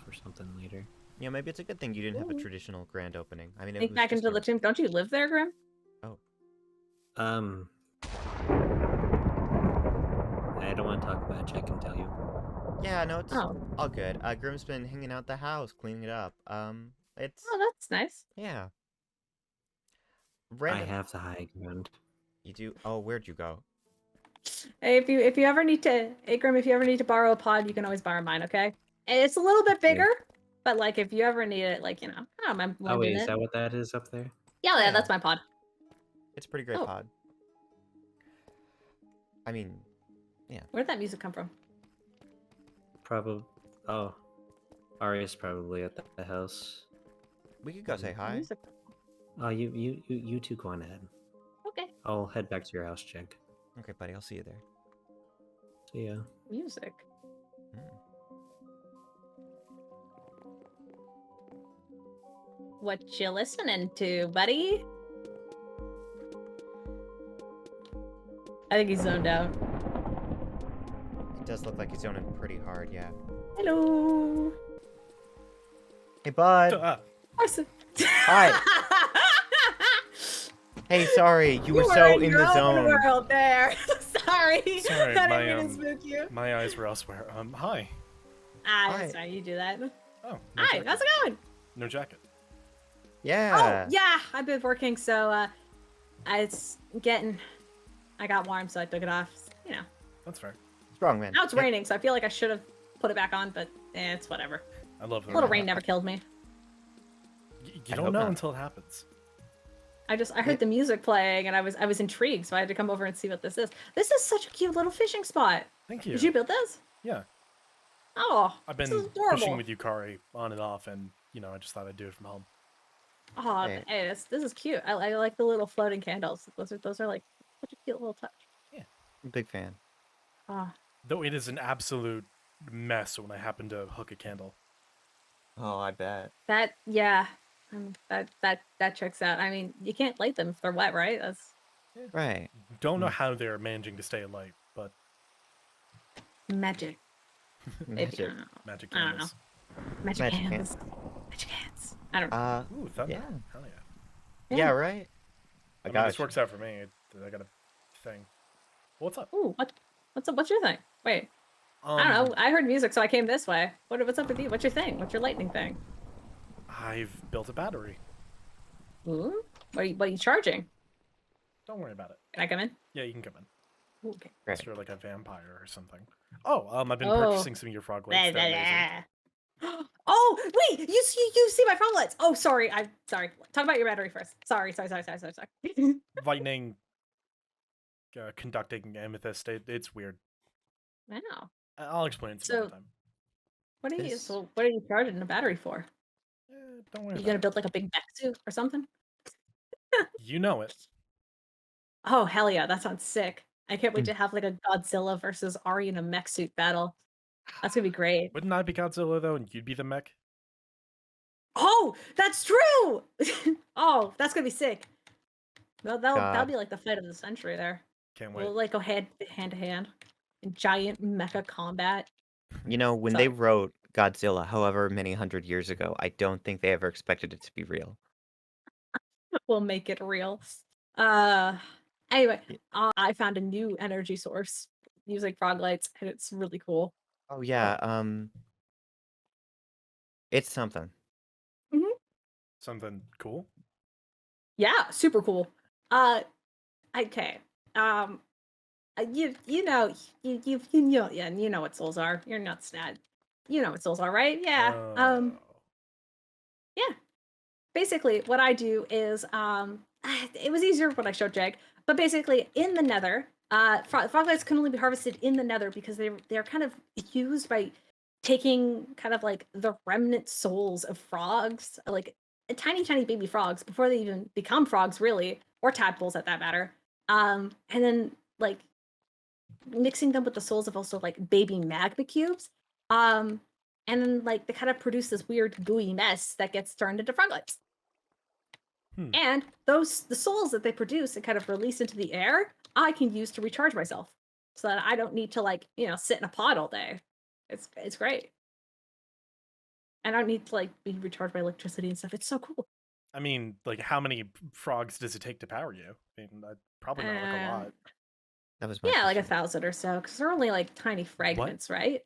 for something later. Yeah, maybe it's a good thing you didn't have a traditional grand opening. I mean, it Sneak was back just into the tomb. Don't you live there, Grim? Oh. I don't want to talk about Jegg and tell you. Yeah, no, it's all good. Grim's been hanging out the house, cleaning it up. It's... Oh, that's nice. Yeah. I have the high ground. You do? Oh, where'd you go? Hey, if you ever need to, hey Grim, if you ever need to borrow a pod, you can always borrow mine, okay? It's a little bit bigger, but like if you ever need it, like, you know, I don't mind. Oh wait, is that what that is up there? Yeah, that's my pod. It's a pretty great pod. I mean, yeah. Where'd that music come from? Probably. Oh, Arya's probably at the house. We could go say hi. Music. Oh, you two go on ahead. Okay. I'll head back to your house, Jegg. Okay, buddy. I'll see you there. See ya. Music. What you listening to, buddy? I think he's zoned out. It does look like he's zoning pretty hard, yeah. Hello. Hey, bud. Hi. Hey, sorry, you were so in the zone. World there. Sorry. Sorry, I didn't mean to spook you. My eyes were elsewhere. Hi. That's right, you do that. Oh. No Hi, jacket. how's it going? No jacket. Yeah. Oh, yeah, I've been working, so I got warm, so I took it off. You know. That's fair. Strong man. Now it's raining, so I feel like I should have put it back on, but it's whatever. I love the A little rain never killed me. You don't know until it happens. I heard the music playing, and I was intrigued, so I had to come over and see what this is. This is such a cute little fishing spot. Thank you. Did you build this? Yeah. Oh, I've been fishing with Yukari on and off, and you know, I just thought I'd do it from home. Oh, hey, this is cute. I like the little floating candles. Those are like such a cute little touch. Yeah. I'm a big fan. Though it is an absolute mess when I happen to hook a candle. Oh, I bet. That checks out. I mean, you can't light them if they're wet, right? That's right. Don't know how they're managing to stay alight, but magic. Magic. Magic I don't know. candles. Magic hands. Magic hands. I don't know. Ooh, thunder. Yeah. Hell yeah. Yeah, right? I mean, this works out for me. I got a thing. What's up? Ooh, what's your thing? Wait. I don't know. I heard music, so I came this way. What's up with you? What's your thing? What's your lightning thing? I've built a battery. Ooh. What are you charging? Don't worry about it. Can I come in? Yeah, you can come in. Ooh, okay. Unless you're like a vampire or something. Oh, I've been purchasing some of your frog legs. They're amazing. Oh, wait! You see my frog legs! Oh, sorry. I'm sorry. Talk about your battery first. Sorry. Lightning conducting amethyst. It's weird. Wow. I'll explain it some other time. What are you charging the battery for? Don't worry. You gonna build like a big mech suit or something? You know it. Oh hell yeah, that sounds sick. I can't wait to have like a Godzilla versus ARY in a mech suit battle. That's gonna be great. Wouldn't I be Godzilla though, and you'd be the mech? Oh, that's true. Oh, that's gonna be sick. That'll be like the fight of the century there. Can't wait. We'll like go hand to hand in giant mecha combat. You know, when they wrote Godzilla, however many 100 years ago, I don't think they ever expected it to be real. We'll make it real. Anyway, I found a new energy source using frog lights, and it's really cool. Oh yeah, it's something. Something cool? Yeah, super cool. Okay. You know what souls are. You're not sad. You know what souls are, right? Yeah. Yeah. Basically, what I do is it was easier when I showed Jegg, but basically in the Nether, frog lights can only be harvested in the Nether because they're kind of used by taking kind of like the remnant souls of frogs, like tiny baby frogs before they even become frogs, really, or tadpoles at that matter. And then like mixing them with the souls of also like baby magma cubes. And then like they kind of produce this weird gooey mess that gets turned into frog lights. And the souls that they produce and kind of release into the air, I can use to recharge myself, so that I don't need to like sit in a pod all day. It's great. I don't need to like be recharged by electricity and stuff. It's so cool. I mean, like, how many frogs does it take to power you? I mean, probably not like a Uh, lot. That was my yeah, like question. 1,000 or so, because they're only like tiny fragments, right?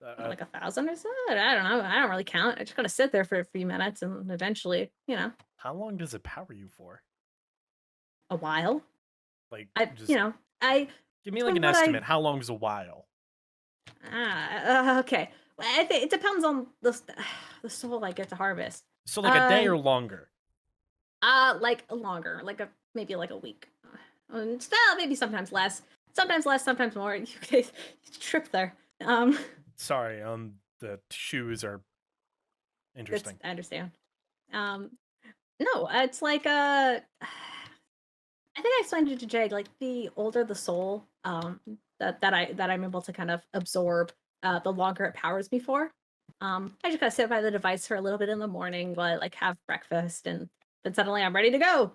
Like 1,000 or so. I don't know. I don't really count. I just gotta sit there for a few minutes, and eventually, How long does it power you for? a while. Like, I, just I give me like an what I- estimate. How long is a while? Okay. Well, I think it depends on the soul I get to harvest. So like a day or Uh, longer? like longer, maybe like a week. Still, maybe sometimes less, sometimes more. You guys trip there. Sorry, the shoes are interesting. I understand. No, it's like I think I explained it to Jegg. Like the older the soul, that I'm able to kind of absorb, the longer it powers me for. I just gotta sit by the device for a little bit in the morning while I like have breakfast, and then suddenly I'm ready to go.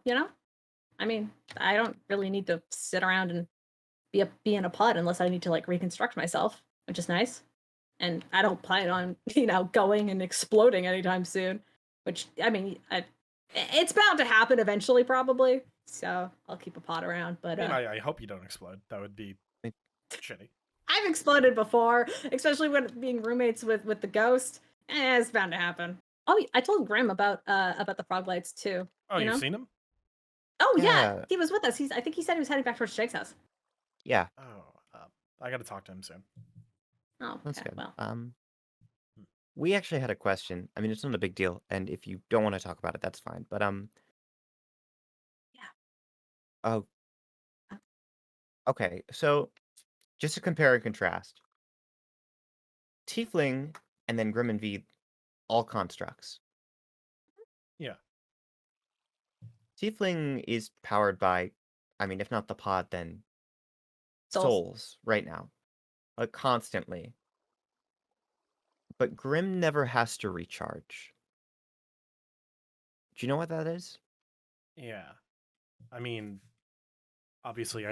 I mean, I don't really need to sit around and be in a pod unless I need to like reconstruct myself, which is nice. And I don't plan on going and exploding anytime soon. Which I mean, it's bound to happen eventually, probably. So I'll keep a pod around. But I mean, I hope you don't explode. That would be shitty. I've exploded before, especially when being roommates with the ghost. It's bound to happen. Oh, I told Grim about the frog lights too. Oh, You you've know? seen him? Oh yeah, Yeah. he was with us. I think he said he was heading back towards Jake's house. Yeah, Oh, I got to talk to him soon. Oh, that's okay. good. Well, We actually had a question. I mean, it's not a big deal, and if you don't want to talk about it, that's fine. But yeah. oh, okay. So just to compare and contrast, Tiefling and then Grim and V, all constructs. Yeah. Tiefling is powered by, I mean, if not the pod, then Souls. souls right now, like constantly. But Grim never has to recharge. Do you know what that is? Yeah. I mean, obviously,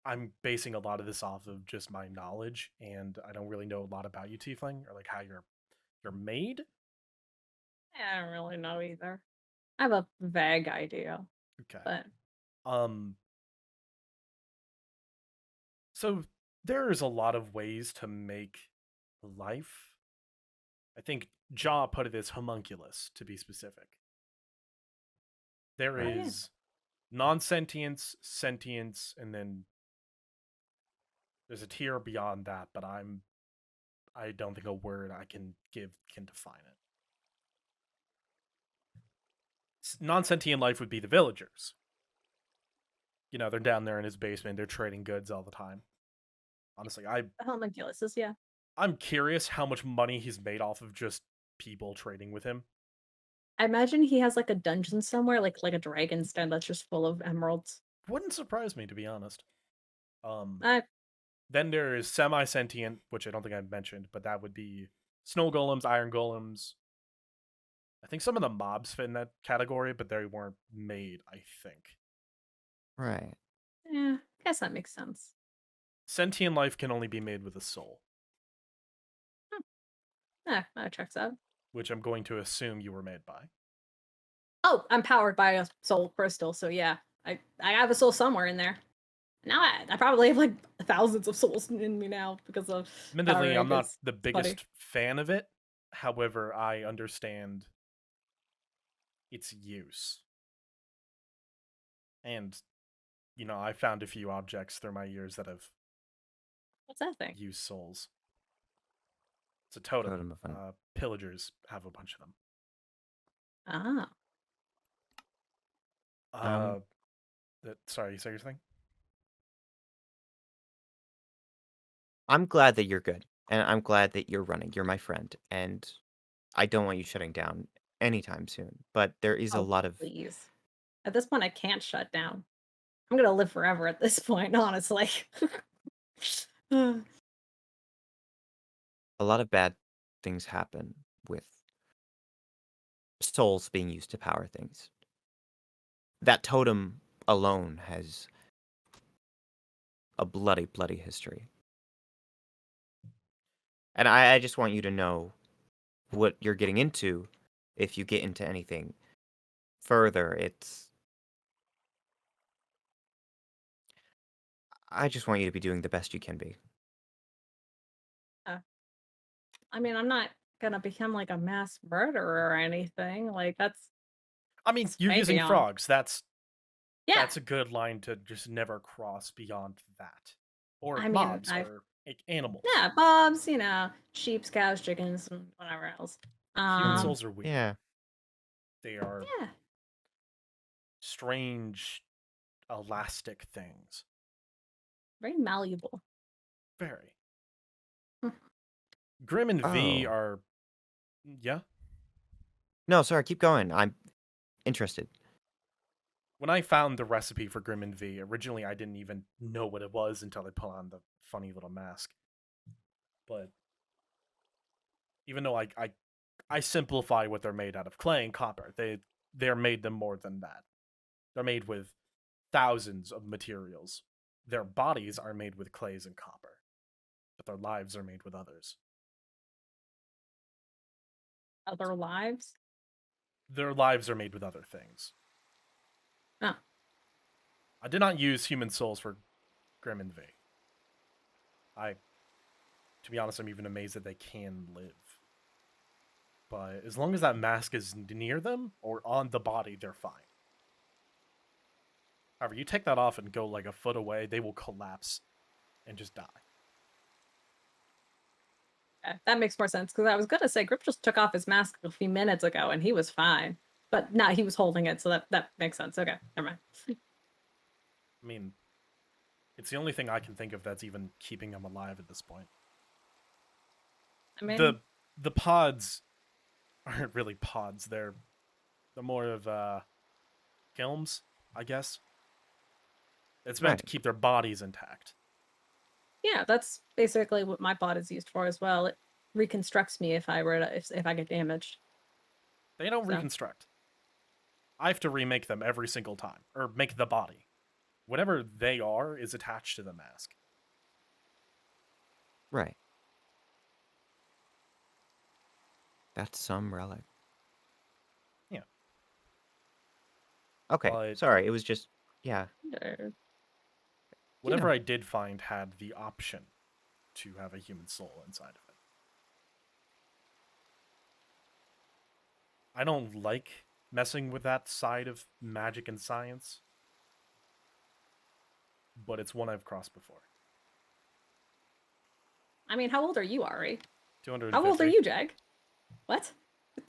I'm basing a lot of this off of just my knowledge, and I don't really know a lot about you, Tiefling, or like how you're made. I don't really know either. I have a vague idea, Okay. but So there's a lot of ways to make life. I think Jaw put it as homunculus, to be specific. There Right. is non-sentience, sentience, and then there's a tier beyond that, but I don't think a word I can give can define it. Non-sentient life would be the villagers. They're down there in his basement, they're trading goods all the time. Honestly, homunculus, yeah. I'm curious how much money he's made off of just people trading with him. I imagine he has like a dungeon somewhere, like a dragon's den that's just full of emeralds. Wouldn't surprise me, to be honest. I Then there is semi-sentient, which I don't think I mentioned, but that would be snow golems, iron golems. I think some of the mobs fit in that category, but they weren't made, I think. Right. yeah, guess that makes sense. Sentient life can only be made with a soul, That checks out. which I'm going to assume you were made by. Oh, I'm powered by a soul crystal, so yeah, I have a soul somewhere in there. Now I probably have like thousands of souls in me now because of. Admittedly, I'm not it's the biggest fan of it. However, I understand its use. And, I found a few objects through my years that have What's that thing? used souls. It's a totem. Totem of fun. Pillagers have a bunch of them. Ah, Sorry, you say your thing? I'm glad that you're good, and I'm glad that you're running. You're my friend, and I don't want you shutting down anytime soon. But there is a oh, lot of please. At this point, I can't shut down. I'm gonna live forever at this point, honestly. a lot of bad things happen with souls being used to power things. That totem alone has a bloody, bloody history. And I just want you to know what you're getting into. If you get into anything further, I just want you to be doing the best you can be. I mean, I'm not gonna become like a mass murderer or anything. Like that's I mean, you're way using beyond. frogs. That's Yeah. a good line to just never cross beyond that. Or I mean, mobs I've or animals. yeah, bobs, sheep, cows, chickens, and whatever else. Human souls are weird. Yeah. They are Yeah. strange, elastic things. Very malleable. Very. Hmm. Grim and V Oh. are. Yeah? No, sorry, keep going. I'm interested. When I found the recipe for Grim and V, originally I didn't even know what it was until I put on the funny little mask. But even though I simplify what they're made out of, clay and copper, they're made them more than that. They're made with thousands of materials. Their bodies are made with clays and copper, but their lives are made with others. Other lives. Their lives are made with other things. Oh. I did not use human souls for Grim and V. To be honest, I'm even amazed that they can live. But as long as that mask is near them or on the body, they're fine. However, you take that off and go like a foot away, they will collapse and just die. Yeah, that makes more sense because I was gonna say Grip just took off his mask a few minutes ago and he was fine, but nah, he was holding it, so that makes sense. Okay, never mind. I mean, it's the only thing I can think of that's even keeping him alive at this point. I mean, The pods aren't really pods. They're more of films, I guess. It's meant to keep their bodies intact. yeah, that's basically what my pod is used for as well. It reconstructs me if I were to, if I get damaged. They don't So. reconstruct. I have to remake them every single time, or make the body. Whatever they are is attached to the mask. Right. That's some relic. Yeah. Okay, But sorry, it was just, yeah. whatever I did find had the option to have a human soul inside of it. I don't like messing with that side of magic and science, but it's one I've crossed before. I mean, how old are you, Ari? 250. How old are you, Jag? What?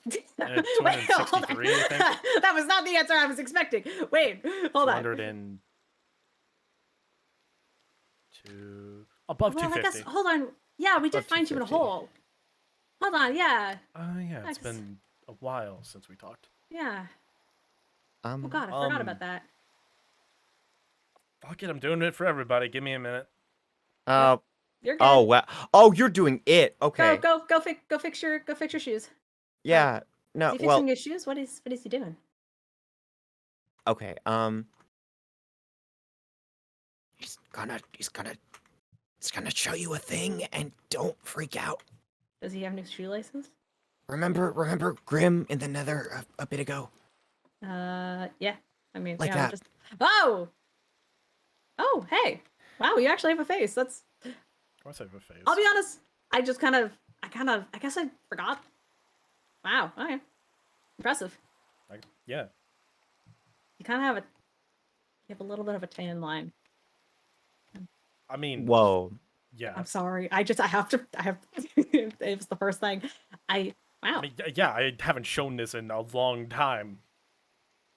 Wait, 263, I think. That was not the answer I was expecting. Wait, hold on. 202. Above Well, I 250. guess, hold on. Yeah, we did Above find you in a 250. hole. Hold on, yeah. Yeah, it's Nice. been a while since we talked. Yeah. Oh god, I forgot about that. Fuck it, I'm doing it for everybody. Give me a minute. You're good. Oh, wow. Oh, you're doing it. Okay. Go fix your shoes. Yeah. No, Is he well, fixing his shoes? What is he doing? okay. He's gonna show you a thing and don't freak out. Does he have new shoelaces? Remember Grim in the Nether a bit ago? Yeah. I mean, Like yeah, that. Oh, hey. Wow, you actually have a face. That's. Of course I have a face. I'll be honest. I guess I forgot. Wow. Okay. Impressive. Yeah. You kind of have you have a little bit of a tan line. I mean, Whoa. yeah. I'm sorry. I have. It was the first thing. Wow. I mean, yeah, I haven't shown this in a long time.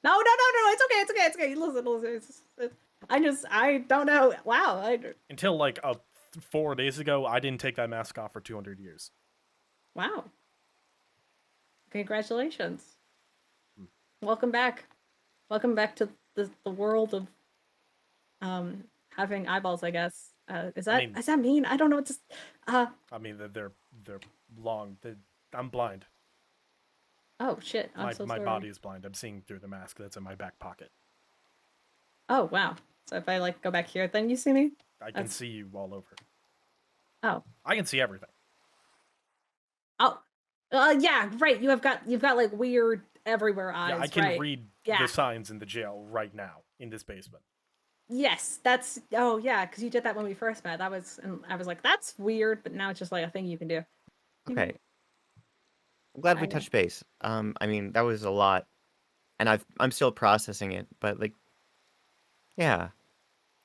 No. It's okay. Listen. I don't know. Wow. Until like 4 days ago, I didn't take that mask off for 200 years. Wow. Congratulations. Welcome back. Welcome back to the world of having eyeballs, I guess. Does that mean? I don't know what to I mean, they're long. I'm blind. Oh shit. I'm so my sorry. body is blind. I'm seeing through the mask that's in my back pocket. Oh wow. So if I like go back here, then you see me? I can see you all over. Oh. I can see everything. Yeah, right. You've got like weird everywhere eyes. Yeah, I can right. read Yeah. the signs in the jail right now in this basement. Yes, that's. Oh yeah, because you did that when we first met. That was, and I was like, that's weird, but now it's just like a thing you can do. Okay. I'm glad we Okay. touched base. I mean, that was a lot, and I'm still processing it, but like, yeah,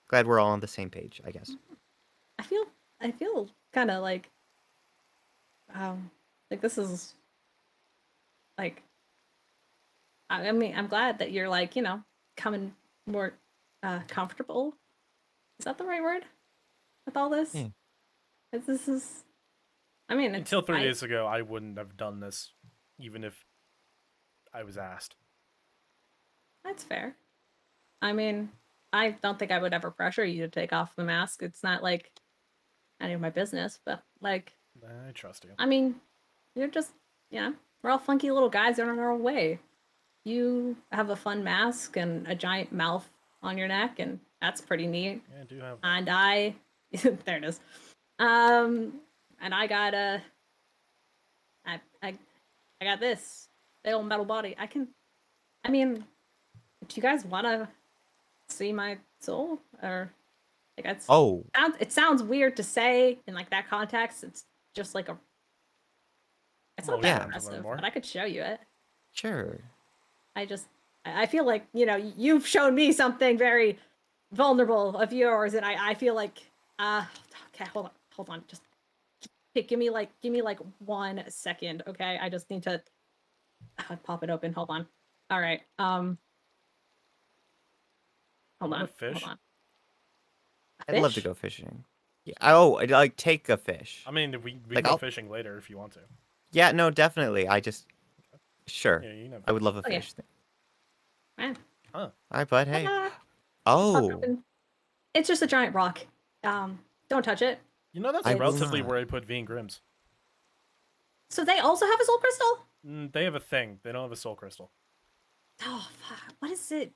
glad we're all on the same page, I guess. I feel kind of like this is like. I mean, I'm glad that you're like, coming more comfortable. Is that the right word with all this? Yeah. This is. I mean, Until 3 days ago, I wouldn't have done this, even if I was asked. That's fair. I mean, I don't think I would ever pressure you to take off the mask. It's not like any of my business, but like, I trust you. I mean, you're just, we're all funky little guys in our own way. You have a fun mask and a giant mouth on your neck, and that's pretty neat. Yeah, I do have that. And I, there it is. And I got I got this big old metal body. I mean, do you guys want to see my soul, or like Oh, it sounds weird to say in like that context. It's just like it's not Well, that yeah. impressive, but I could show you it. sure. I feel like, you've shown me something very vulnerable of yours, and I feel like okay, hold on, just give me like 1 second, okay? I just need to pop it open. Hold on. All right. Hold Want on. a fish? Hold on. I'd love to Fish? go fishing. Yeah. Oh, I'd like take a fish. I mean, we Like, can go I'll- fishing later if you want to. Yeah, no, definitely. Sure. Yeah, you know. I would love a Okay. fish. Man. All right, bud. Hey. Ta-da! Oh, It's just a giant rock. Don't touch it. You know, that's I will relatively not. where I put V and Grimm's. So they also have a soul crystal? They have a thing. They don't have a soul crystal. Oh, fuck. What is it?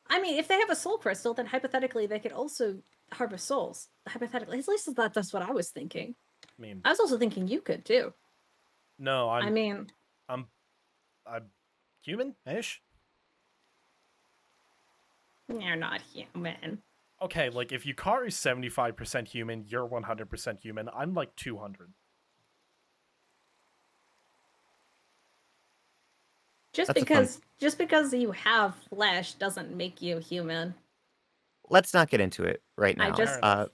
I mean, if they have a soul crystal, then hypothetically they could also harbor souls. Hypothetically, at least that's what I was thinking. I mean, I was also thinking you could too. no, I mean, I'm human-ish. you're not human. Okay, like if Yukari's 75% human, you're 100% human. I'm like 200. Just That's a fun- because you have flesh doesn't make you human. let's not get into it right I now. just- Fair enough.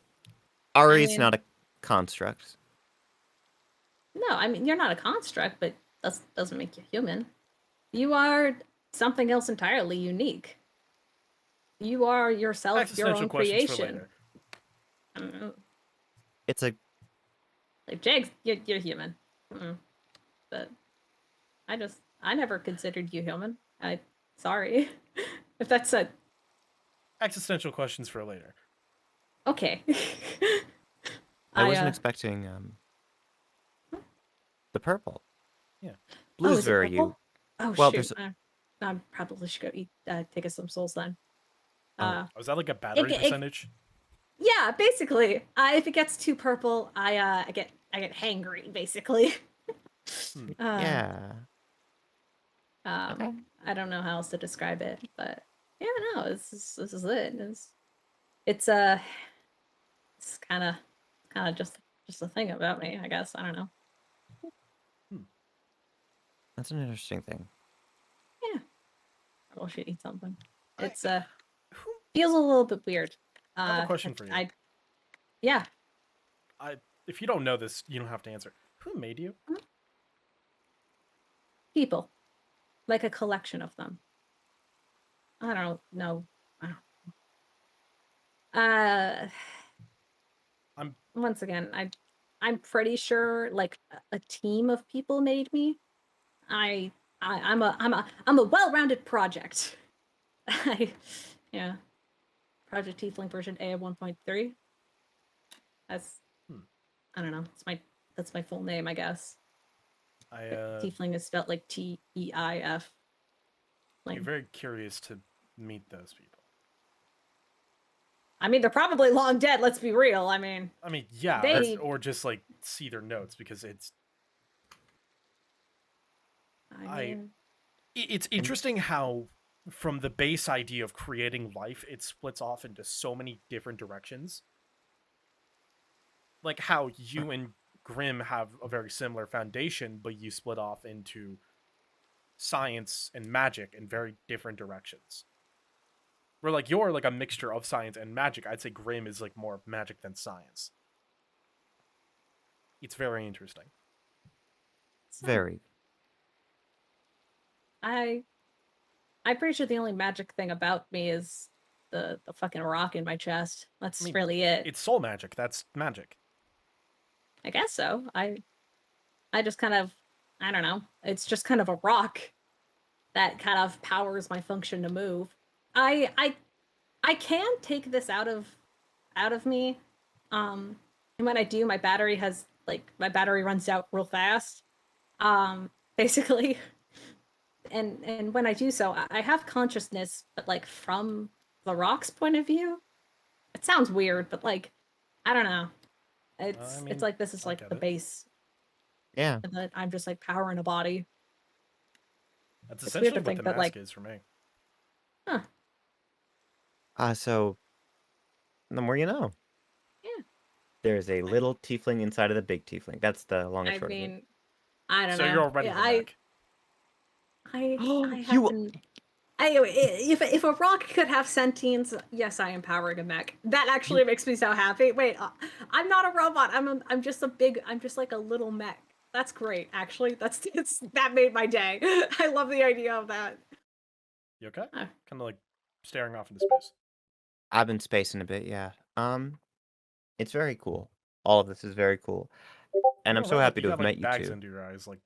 Ari's mean- not a construct. No, I mean you're not a construct, but that doesn't make you human. You are something else entirely unique. You are yourself, your Existential own questions for creation. later. I don't know. It's a Like Jegg, you're human. But I never considered you human. Sorry if that's a Existential questions for later. okay. I wasn't expecting the purple. Yeah. Blue's is it very purple? you. Oh Well, shoot! I probably should go eat. Take us some souls then. Oh. Was that like a battery percentage? Yeah, basically. If it gets too purple, I get hangry, basically. Yeah. Okay. I don't know how else to describe it, but yeah, no, this is it. It's kind of just a thing about me, I guess. I don't know. That's an interesting thing. Yeah. I should eat something. I- It's Who- feels a little bit weird. I have a question for you. Yeah. If you don't know this, you don't have to answer. Who made you? People. Like a collection of them. I don't know. Once again, I'm pretty sure like a team of people made me. I'm a well-rounded project. Yeah. Project Tiefling version A 1.3. That's I don't know. That's my full name, I guess. Tiefling is spelled like TEIF. I'm very curious to meet those people. I mean, they're probably long dead. Let's be real. I mean, yeah, They- or just like see their notes because it's I mean, It's interesting how from the base idea of creating life, it splits off into so many different directions. Like how you and Grimm have a very similar foundation, but you split off into science and magic in very different directions. Where like you're like a mixture of science and magic. I'd say Grimm is like more magic than science. It's very interesting. so Very. I'm pretty sure the only magic thing about me is the fucking rock in my chest. That's I mean, really it. It's soul magic. That's magic. I guess so. I just kind of, I don't know. It's just kind of a rock that kind of powers my function to move. I can take this out of me. And when I do, my battery runs out real fast. Basically. And when I do so, I have consciousness, but like from the rock's point of view. It sounds weird, but like I don't know. It's mean, like this is I like get the it. base, Yeah. and that I'm just like powering a body. That's It's weird essentially to what think the that, mask like- is for me. So the more you know. Yeah. There's a little tiefling inside of the big tiefling. That's the long and I short of it. mean, I don't So know. you're already Yeah, the mech. I You- haven't. Anyway, if a rock could have sentience, yes, I am powering a mech. That actually makes me so happy. Wait, I'm not a robot. I'm just I'm just like a little mech. That's great, actually. That made my day. I love the idea of that. You okay? Oh. Kind of like staring off into space. I've been spacing a bit, yeah. It's very cool. All of this is very cool. And I'm Oh, so wow, happy you to got, have like, met you bags two. under your eyes. Like,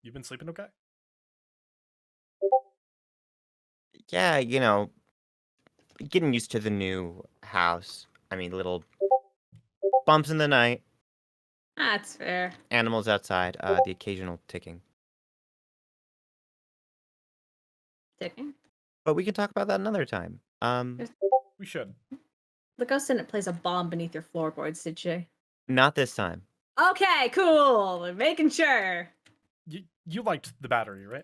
you been sleeping okay? Yeah, getting used to the new house. I mean, little bumps in the night, That's fair. animals outside, the occasional ticking. Ticking. But we can talk about that another time. We should. The ghost didn't place a bomb beneath your floorboards, did she? Not this time. Okay, cool. Making sure. You liked the battery, right?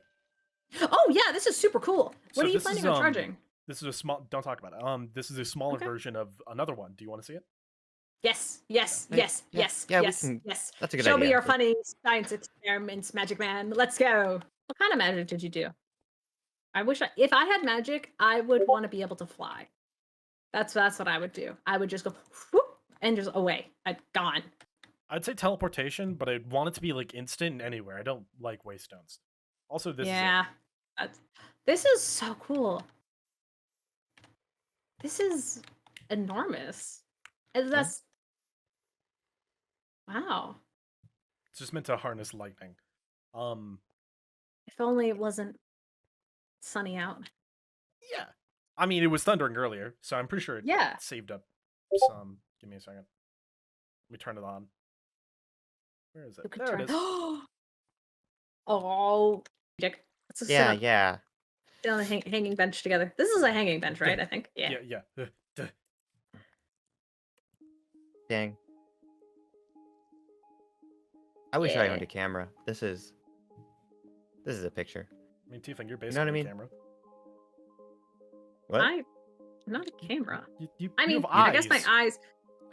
Oh yeah, this is super cool. So What are you this planning is, on charging? This is a small. Don't talk about it. This is a smaller Okay. version of another one. Do you want to see it? Yes, Yeah, yeah, yes, we yes, can- yes. That's a good Show idea. me your actually. funny science experiments, Magic Man. Let's go. What kind of magic did you do? If I had magic, I would want to be able to fly. That's what I would do. I would just go whoop, and just away. I'd gone. I'd say teleportation, but I'd want it to be like instant and anywhere. I don't like waystones. Also, this Yeah. This is so cool. This is enormous. And that's wow. it's just meant to harness lightning. If only it wasn't sunny out. Yeah. I mean, it was thundering earlier, so I'm pretty sure it Yeah. saved up some. Give me a second. Let me turn it on. Where is You it? could There turn. it is. Oh, Jegg. Let's just Yeah, sit on a hanging bench together. This is a hanging bench, right? I think. Yeah. Yeah. Dang. I wish I Yeah. owned a camera. This is a picture. I mean, Tiefling, you're know what basically I mean? a camera. What? I'm not a camera. You I mean, have I guess my eyes.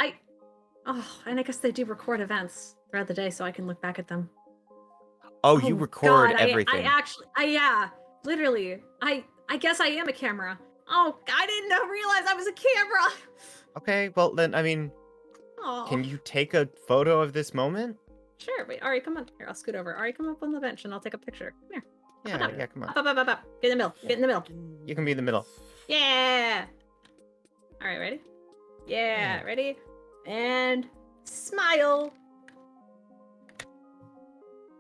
eyes. And I guess they do record events throughout the day, so I can look back at them. Oh, you record God, everything. Yeah, literally. I guess I am a camera. Oh, I didn't realize I was a camera. Okay, well then, I mean, Oh, can you take a photo of this moment? Sure. Wait, Ari, come on. Here, I'll scoot over. Ari, come up on the bench and I'll take a picture. Come here. Yeah, come on. Up. Get in the middle. Get in the middle. You can be in the middle. Yeah. All right, ready? Yeah, ready? And smile.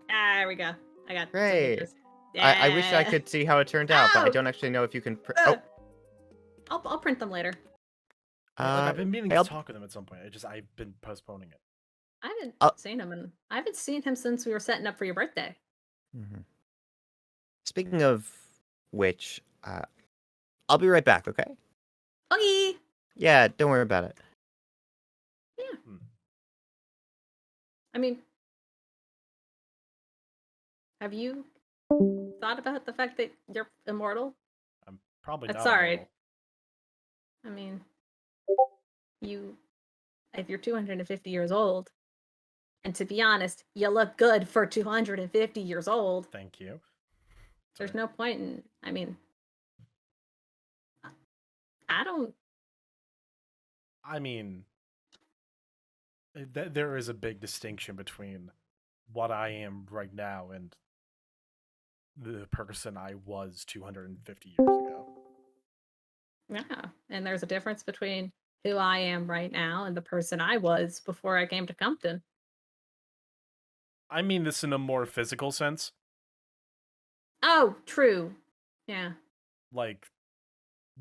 There we go. I got some Great. pictures. I wish I Yeah. could see how it turned out, but I Oh! don't actually know if you can. I'll print them later. I've been meaning I'll- to talk with him at some point. I've been postponing it. I haven't I'll- seen him, and I haven't seen him since we were setting up for your birthday. Mhm. Speaking of which, I'll be right back. Okay? Okay. Yeah, don't worry about it. I mean, have you thought about the fact that you're immortal? I'm probably That's not alright. immortal. I mean, if you're 250 years old, and to be honest, you look good for 250 years old. Thank you. There's Sorry. no point in, I mean, I don't, I mean, there is a big distinction between what I am right now and the person I was 250 years ago. yeah. And there's a difference between who I am right now and the person I was before I came to Compton. I mean this in a more physical sense. Oh, true. Yeah. Like,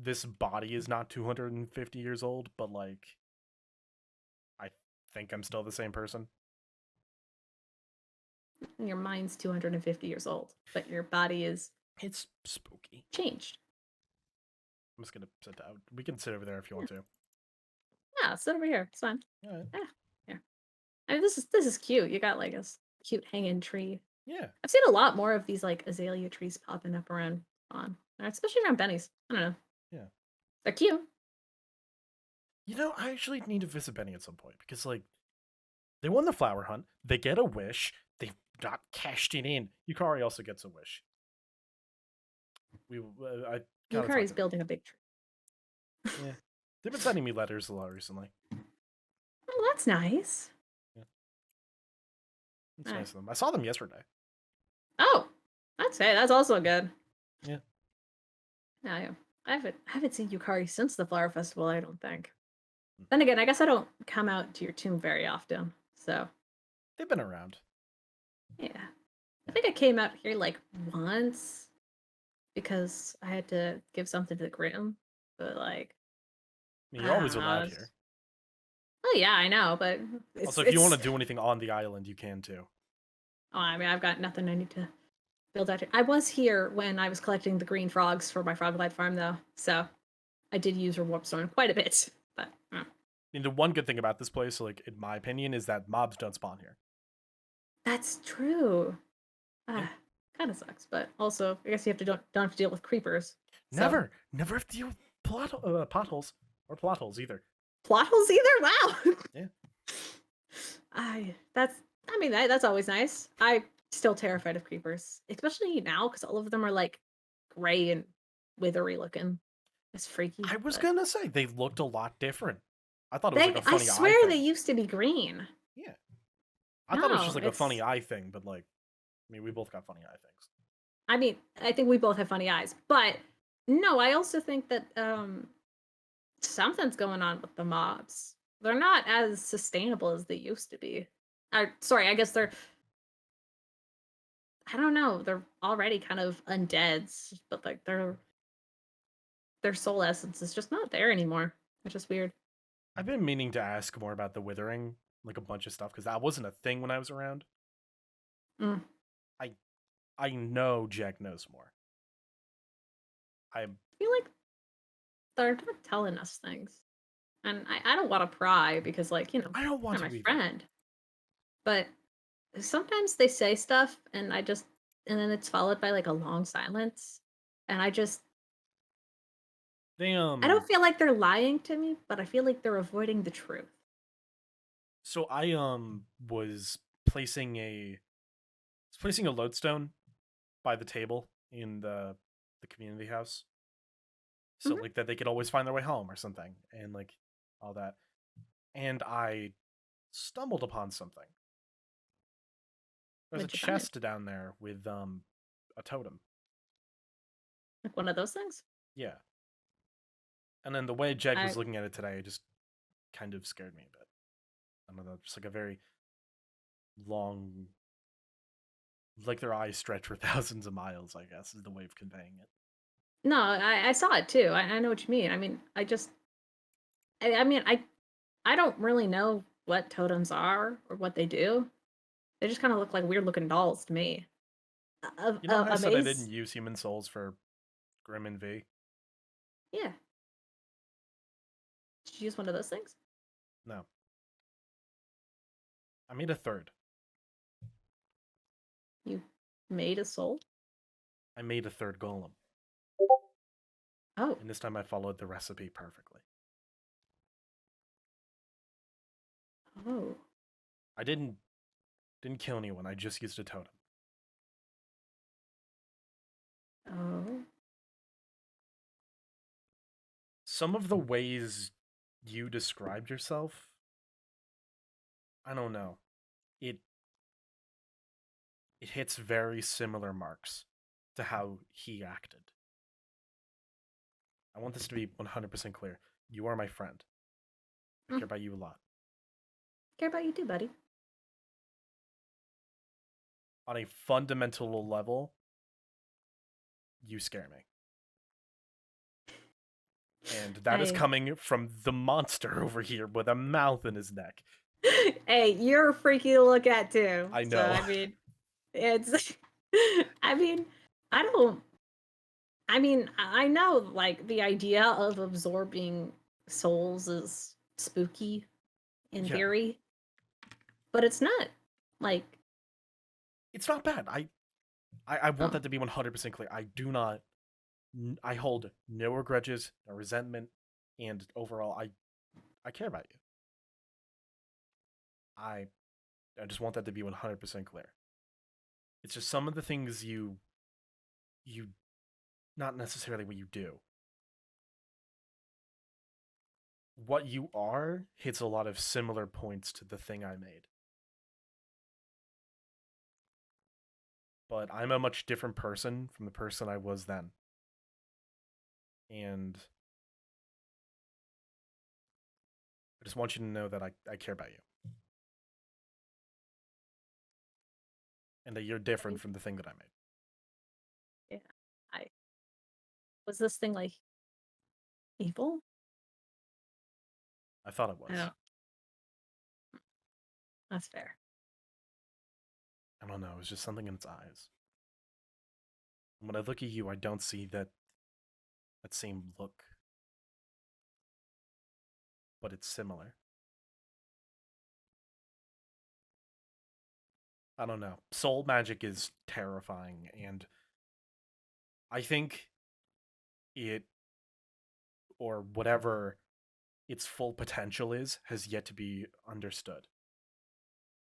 this body is not 250 years old, but like, I think I'm still the same person. Your mind's 250 years old, but your body is It's spooky. changed. I'm just gonna sit down. We can sit over there if you want to. Yeah, sit over here. It's fine. Alright. Yeah. I mean, this is cute. You got like a cute hanging tree. Yeah. I've seen a lot more of these like azalea trees popping up around especially around Benny's. I don't know. Yeah. They're cute. You know, I actually need to visit Benny at some point because, like, they won the flower hunt. They get a wish. They've not cashed it in. Yukari also gets a wish. I kinda Yukari's talked- building a big tree. Yeah, they've been sending me letters a lot recently. Oh, that's nice. It's Alright. nice of them. I saw them yesterday. Oh, that's also good. Yeah. Yeah. I haven't seen Yukari since the flower festival. I don't think. Then again, I guess I don't come out to your tomb very often. So They've been around. yeah, I think I came out here like once because I had to give something to the Grim. But like, I mean, you're always don't know, allowed it's- here. Oh yeah, I know, but Also, if you want to do anything on the island, you can too. Oh, I mean, I've got nothing I need to build out here. I was here when I was collecting the green frogs for my Froglight farm, though, so I did use her warpstone quite a bit. But I mean, the one good thing about this place, like in my opinion, is that mobs don't spawn here. that's true. Yeah. Kind of sucks, but also I guess you have to don't have to deal with creepers. So- Never have to deal with potholes or plot holes either. Plot holes either. Wow. Yeah. That's always nice. I'm still terrified of creepers, especially now because all of them are like gray and withery looking. It's freaky. I was but- gonna say they looked a lot different. I thought it was They, like a I funny swear eye they thing. used to be green. Yeah. I thought it was No, just like a funny it's- eye thing, but like, I mean, we both got funny eye things. I mean, I think we both have funny eyes, but no, I also think that something's going on with the mobs. They're not as sustainable as they used to be. Sorry, I guess they're. I don't know. They're already kind of undeads, but like their soul essence is just not there anymore. It's just weird. I've been meaning to ask more about the withering, like a bunch of stuff, because that wasn't a thing when I was around. Mm. I know Jegg knows more. I feel like they're not telling us things, and I don't want to pry because, like, you know, I don't want they're to my either. friend. But sometimes they say stuff, and then it's followed by like a long silence, and I They I don't feel like they're lying to me, but I feel like they're avoiding the truth. So I was placing a lodestone by the table in the community house, so Mhm. like that they could always find their way home or something, and like all that. And I stumbled upon something. There's a What'd you find? chest down there with a totem. Like one of those things. Yeah. And then the way Jegg was I- looking at it today, it just kind of scared me a bit. I don't know, just like a very long, like their eyes stretch for thousands of miles, I guess, is the way of conveying it. No, I saw it too. I know what you mean. I mean, I don't really know what totems are or what they do. They just kind of look like weird looking dolls to me. You know how I said I Amaze- didn't use human souls for Grim and V? Yeah. Did you use one of those things? No. I made a third. You made a soul? I made a third golem, Oh, and this time I followed the recipe perfectly. oh, I didn't kill anyone. I just used a totem. oh. Some of the ways you described yourself, I don't know. It hits very similar marks to how he acted. I want this to be 100% clear. You are my friend. I care about you a lot. Care about you too, buddy. On a fundamental level, you scare me. And that is I- coming from the monster over here with a mouth in his neck. Hey, you're freaky to look at too. I So, know. I mean, it's. I mean, I don't. I mean, I know like the idea of absorbing souls is spooky in Yeah. theory, but it's not like. It's not bad. I want Oh. that to be 100% clear. I do not. I hold no grudges, no resentment, and overall, I care about you. I just want that to be 100% clear. It's just some of the things you not necessarily what you do. What you are hits a lot of similar points to the thing I made. But I'm a much different person from the person I was then. And I just want you to know that I care about you. And that you're different from the thing that I made. Was this thing like evil? I thought it was. No. That's fair. I don't know, it was just something in its eyes. And when I look at you, I don't see that same look. But it's similar. I don't know. Soul magic is terrifying, and I think it, or whatever its full potential is, has yet to be understood.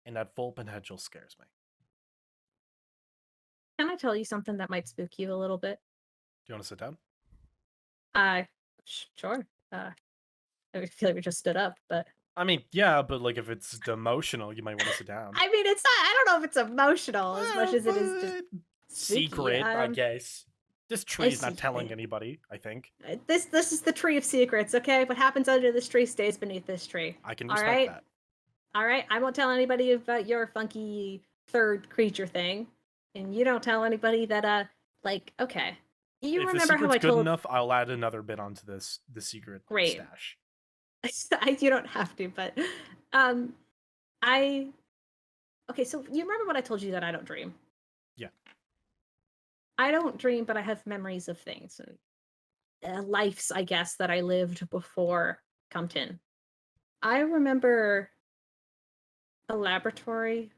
And that full potential scares me. Can I tell you something that might spook you a little bit? Do you want to sit down? Sure. I feel like we just stood up, but I mean, yeah, but like if it's emotional, you might want to sit down. I mean, it's not. I don't know if it's emotional as much as it is just spooky. secret, I guess. This tree is not see- telling anybody, I think. This is the tree of secrets. Okay, what happens under this tree stays beneath this tree. I can All respect right? that. All right, I won't tell anybody about your funky third creature thing, and you don't tell anybody that like okay. You If the remember how secret's I good told enough, I'll add another bit onto the secret Great. stash. you don't have to, but I okay. So you remember what I told you that I don't dream? Yeah. I don't dream, but I have memories of things and lives, I guess, that I lived before Compton. I remember a laboratory,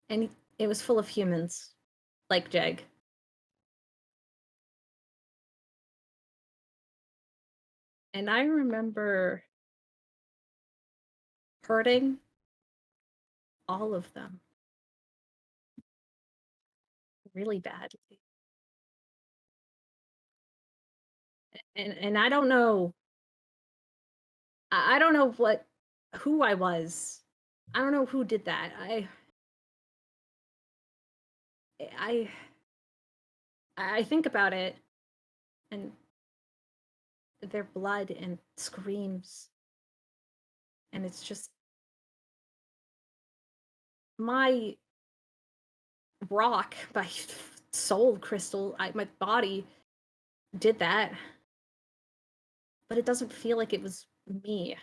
and it was full of humans, like Jegg. And I remember hurting all of them really badly. And I don't know. I don't know who I was. I don't know who did that. I think about it, and their blood and screams, and it's just my rock, my soul crystal. My body did that, but it doesn't feel like it was me.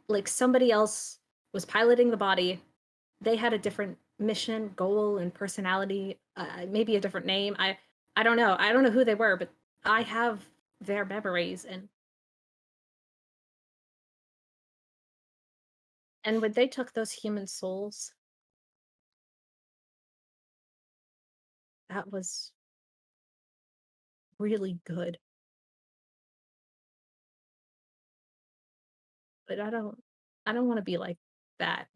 Like somebody else was piloting the body. They had a different mission, goal, and personality. Maybe a different name. I don't know. I don't know who they were, but I have their memories, and when they took those human souls, that was really good. But I don't want to be like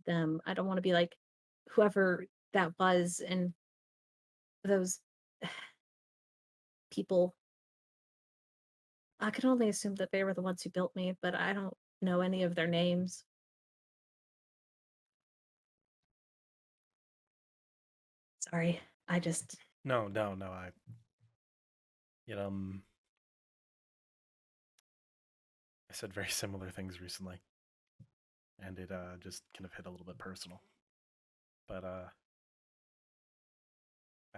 them. I don't want to be like whoever that was and those people. I can only assume that they were the ones who built me, but I don't know any of their names. Sorry. I just No, no, no. You know, I said very similar things recently, and it just kind of hit a little bit personal. But I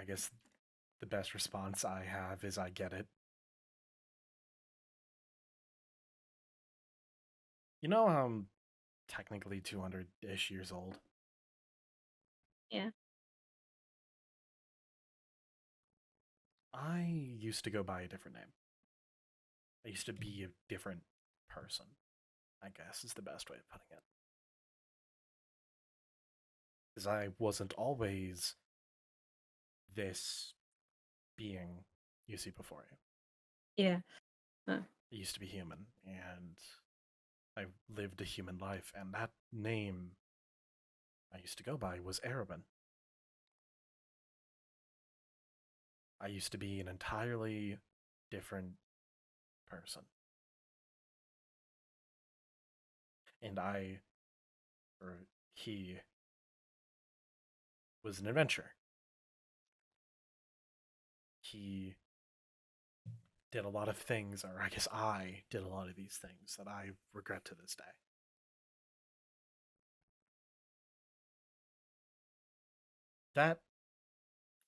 guess the best response I have is I get it. You know, I'm technically 200-ish years old. yeah. I used to go by a different name. I used to be a different person, I guess is the best way of putting it. Because I wasn't always this being you see before you. Yeah. I used to be human, and I lived a human life, and that name I used to go by was Arabin. I used to be an entirely different person. And he was an adventurer. He did a lot of things, or I guess I did a lot of these things that I regret to this day. That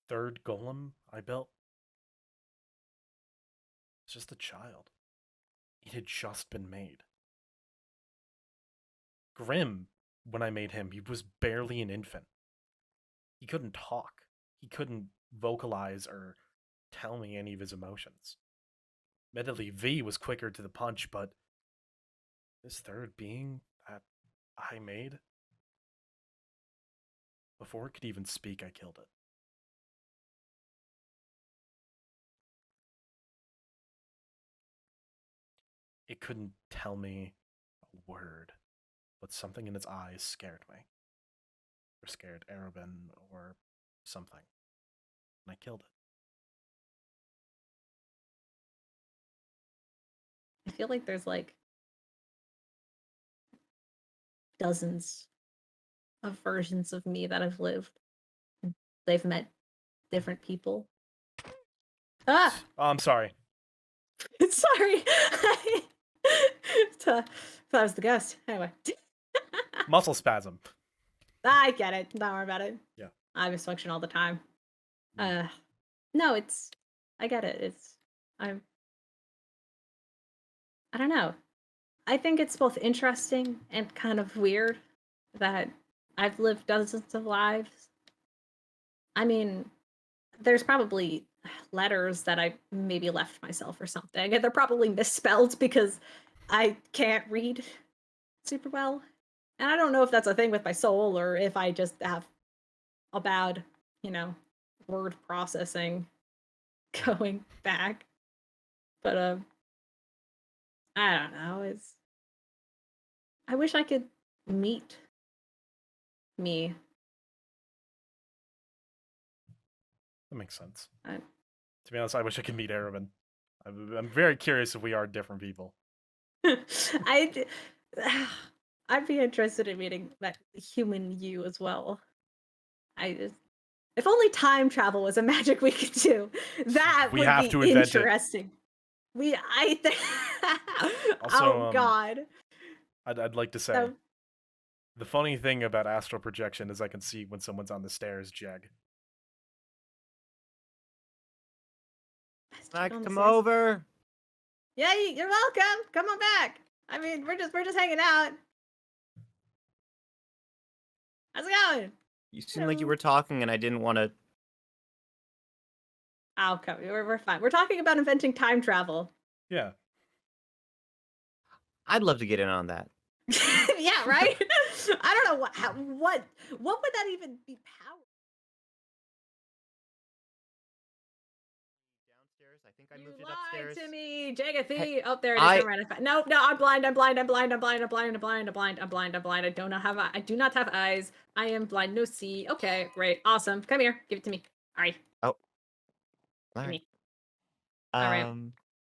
third golem I built was just a child. It had just been made. Grim, when I made him, he was barely an infant. He couldn't talk. He couldn't vocalize or tell me any of his emotions. Admittedly, V was quicker to the punch, but this third being that I made, before it could even speak, I killed it. It couldn't tell me a word, but something in its eyes scared me. Or scared Arabin or something. And I killed it. I feel like there's like dozens of versions of me that have lived. They've met different people. Ah, Oh, I'm sorry. sorry. Thought I was the ghost. Anyway, Muscle spasm. I get it. Don't worry about it. Yeah. I misfunction all the time. No, I get it. I don't know. I think it's both interesting and kind of weird that I've lived dozens of lives. I mean, there's probably letters that I maybe left myself or something, and they're probably misspelled because I can't read super well. And I don't know if that's a thing with my soul or if I just have a bad, word processing going back. But I don't know. I wish I could meet me. That makes sense. I- To be honest, I wish I could meet Arabin. I'm very curious if we are different people. I'd be interested in meeting that human you as well. If only time travel was a magic we could do, that We would have be to invent it. interesting. Also, oh God. I'd like to say, So, the funny thing about astral projection is I can see when someone's on the stairs, Jegg. I on the come stairs. over. Yeah, you're welcome. Come on back. I mean, we're just hanging out. How's it going? You seemed like you Hello. were talking, and I didn't want to. I'll come. We're fine. We're talking about inventing time travel. Yeah. I'd love to get in on that. Yeah, right. I don't know what would that even be powered? I You moved it lied upstairs. to me, Jeggathy. Hey, Oh, there it is. I- Never mind. No, I'm blind. I'm blind. I'm blind. I'm blind. I'm blind. I'm blind. I'm blind. I'm blind. I'm blind. I do not have. I do not have eyes. I am blind. No see. Okay, great, awesome. Come here. Give it to me. All right. All Give right. me. All right.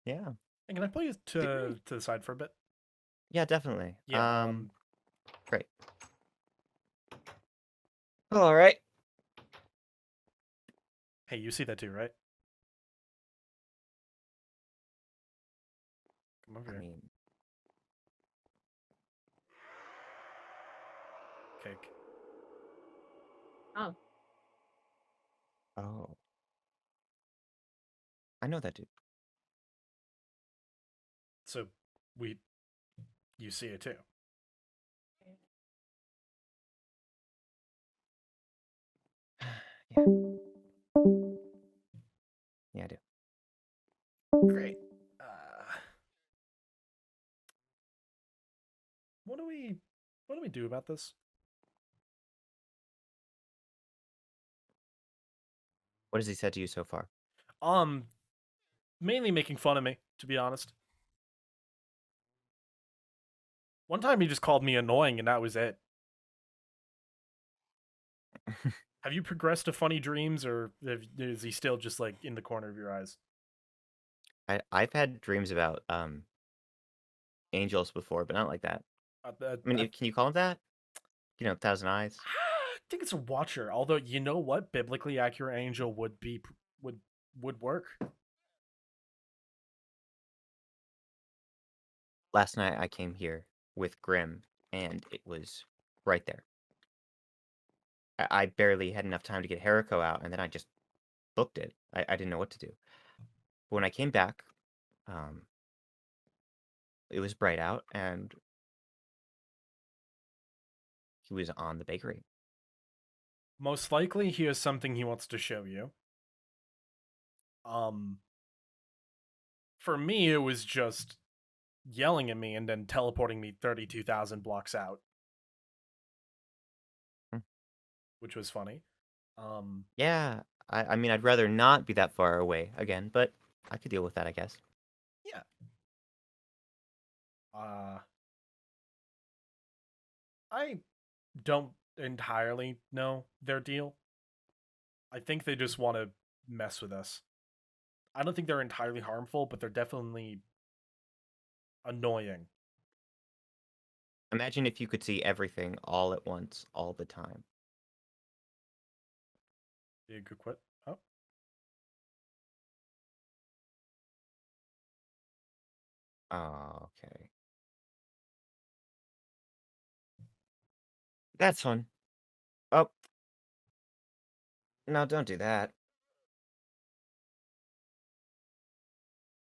Yeah. And can I pull you to the side for a bit? Yeah, definitely. Yeah. Great. All right. Hey, you see that too, right? Come over I here. mean, Cake. Oh. oh. I know that dude. So you see it too. Yeah. Yeah, I do. Great. What do we do about this? What has he said to you so far? Mainly making fun of me, to be honest. One time he just called me annoying and that was it. Have you progressed to funny dreams or is he still just like in the corner of your eyes? I've had dreams about angels before, but not like that. I mean, can you call him that? You know, Thousand Eyes. I think it's a watcher. Although you know what, biblically accurate angel would work. Last night I came here with Grim, and it was right there. I barely had enough time to get Hariko out, and then I just booked it. I didn't know what to do. But when I came back, it was bright out, and he was on the bakery. Most likely he has something he wants to show you. For me, it was just yelling at me and then teleporting me 32,000 blocks out. Which was funny. Yeah, I mean, I'd rather not be that far away again, but I could deal with that, I guess. Yeah. I don't entirely know their deal. I think they just want to mess with us. I don't think they're entirely harmful, but they're definitely annoying. Imagine if you could see everything all at once, all the time. Be a good quit. Oh. Oh, okay. That's fun. Oh. No, don't do that.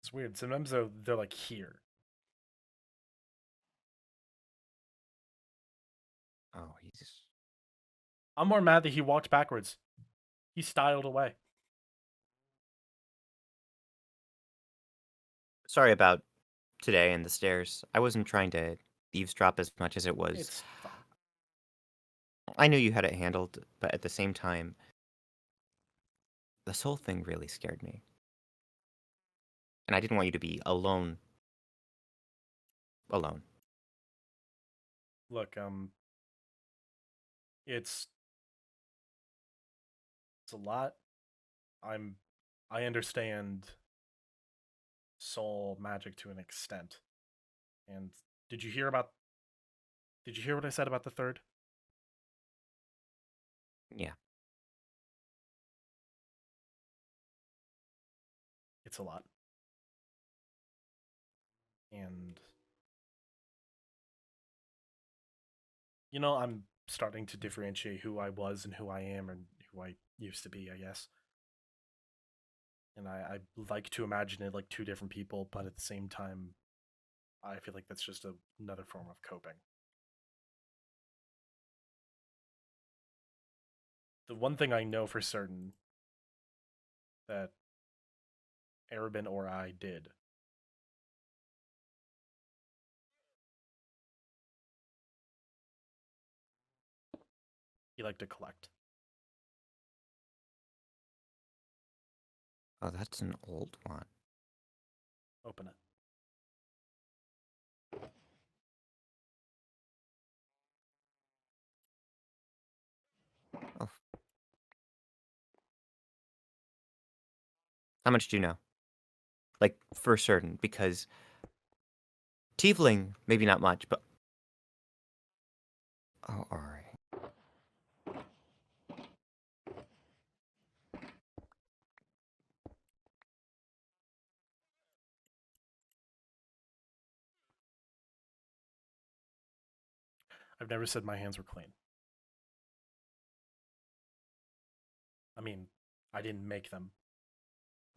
It's weird. Sometimes they're like here. Oh, he's... I'm more mad that he walked backwards. He styled away. Sorry about today and the stairs. I wasn't trying to eavesdrop as much as it was. It's fine. I knew you had it handled, but at the same time, this whole thing really scared me. And I didn't want you to be alone. Alone. Look, it's a lot. I understand soul magic to an extent. And did you hear what I said about the third? Yeah. It's a lot. And you know, I'm starting to differentiate who I was and who I am and who I used to be, I guess. And I like to imagine it like two different people, but at the same time, I feel like that's just another form of coping. The one thing I know for certain that Arabin or I did he liked to collect. Oh, that's an old one. Open it. Oh. How much do you know? Like, for certain, because TEAFLING, maybe not much, but... Oh, alright. I've never said my hands were clean. I mean, I didn't make them.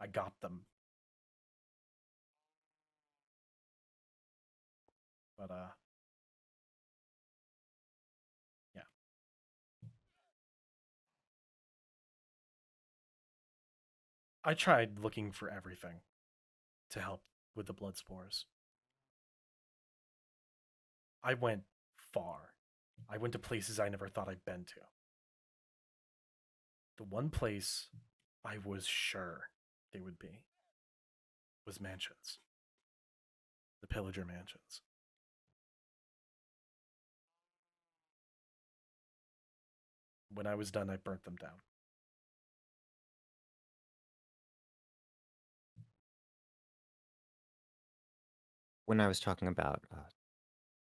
I got them. But, yeah. I tried looking for everything to help with the blood spores. I went far. I went to places I never thought I'd been to. The one place I was sure they would be was mansions. The pillager mansions. When I was done, I burnt them down. When I was talking about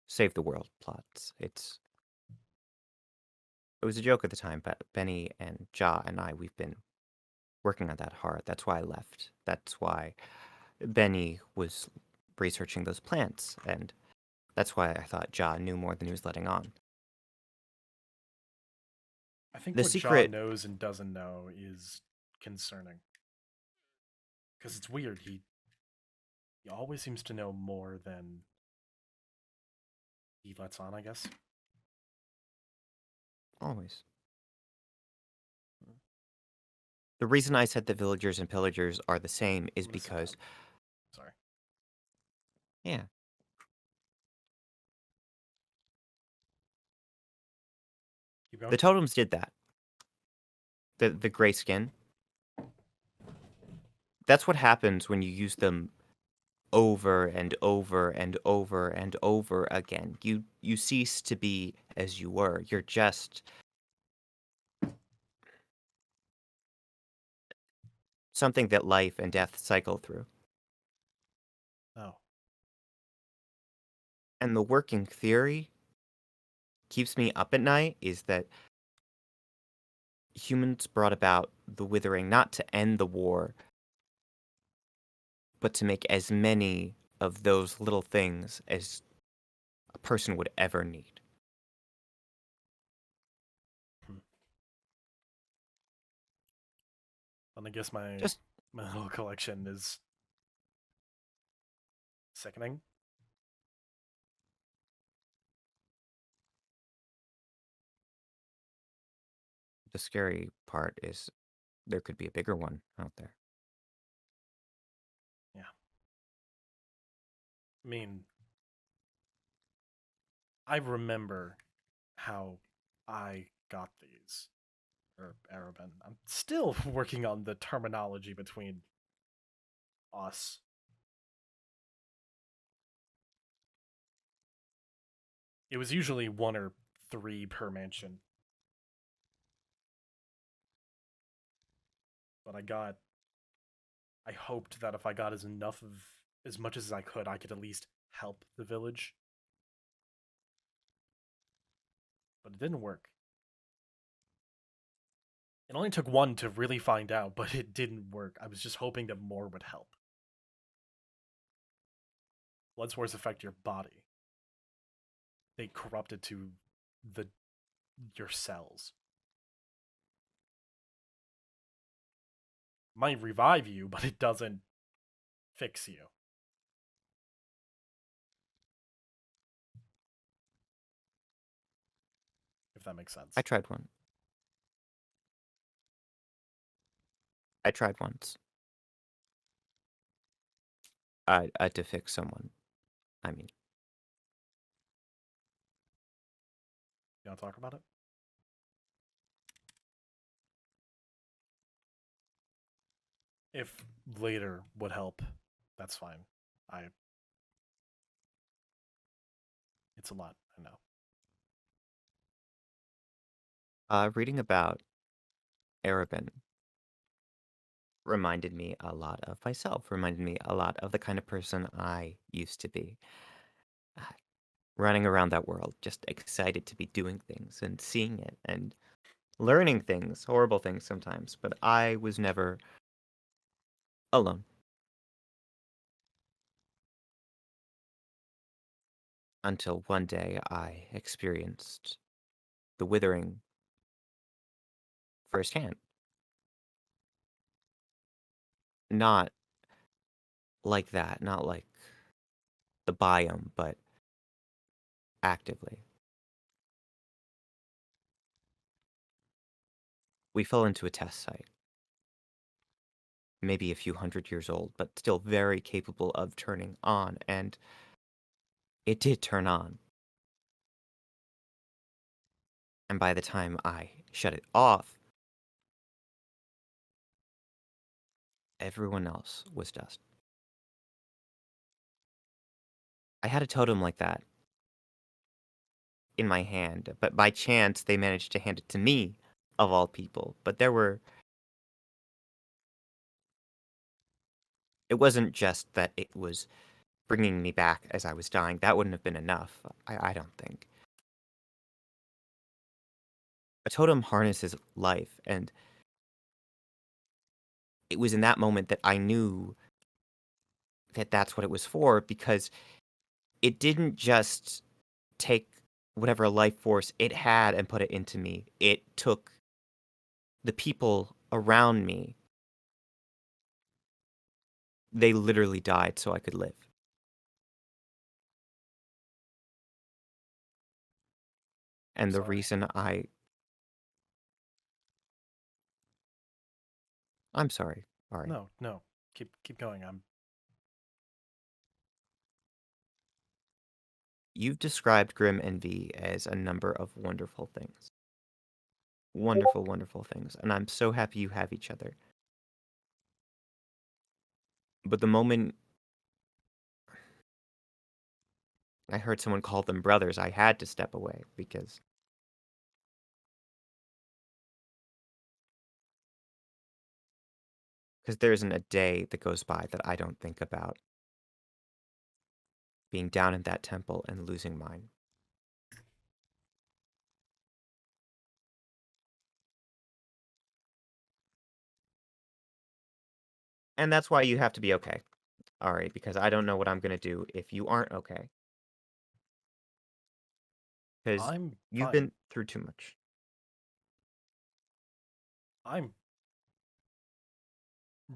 save the world plots, it was a joke at the time, but Benny and Ja and I, we've been working on that hard. That's why I left. That's why Benny was researching those plants, and that's why I thought Ja knew more than he was letting on. I think The what secret- John knows and doesn't know is concerning. Because it's weird, he always seems to know more than he lets on, I guess. Always. The reason I said the villagers and pillagers are the same is I'm gonna sit because, down. Sorry. yeah, Keep going. the totems did that. The gray skin. That's what happens when you use them over and over and over and over again. You cease to be as you were. You're just something that life and death cycle through. Oh. And the working theory keeps me up at night is that humans brought about the withering not to end the war, but to make as many of those little things as a person would ever need. And I guess my Just little collection is sickening. the scary part is there could be a bigger one out there. I mean, I remember how I got these. Or Arabin. I'm still working on the terminology between us. It was usually 1 or 3 per mansion. But I hoped that if I got as much as I could at least help the village. But it didn't work. It only took 1 to really find out, but it didn't work. I was just hoping that more would help. Blood spores affect your body. They corrupt it to your cells. Might revive you, but it doesn't fix you. If that makes sense. I tried one. I tried once. To fix someone. I mean, You want to talk about it? If later would help, that's fine. I. It's a lot. I know. Reading about Arabin reminded me a lot of myself, reminded me a lot of the kind of person I used to be. Uh, Running around that world, just excited to be doing things and seeing it and learning things, horrible things sometimes, but I was never alone until one day I experienced the withering firsthand. Not like that, not like the biome, but actively. We fell into a test site, maybe a few hundred years old, but still very capable of turning on, and it did turn on. And by the time I shut it off, everyone else was dust. I had a totem like that in my hand, but by chance they managed to hand it to me, of all people. But it wasn't just that it was bringing me back as I was dying. That wouldn't have been enough, I don't think. A totem harnesses life, and it was in that moment that I knew that that's what it was for, because it didn't just take whatever life force it had and put it into me. It took the people around me. They literally died so I could live. And the Sorry. reason I'm sorry, Ari. No. Keep going. You've described Grim and V as a number of wonderful things. Wonderful, wonderful things. And I'm so happy you have each other. But the moment I heard someone call them brothers, I had to step away because there isn't a day that goes by that I don't think about being down in that temple and losing mine. And that's why you have to be okay, Ari, because I don't know what I'm going to do if you aren't okay. Because I'm you've fine. been through too much. I'm.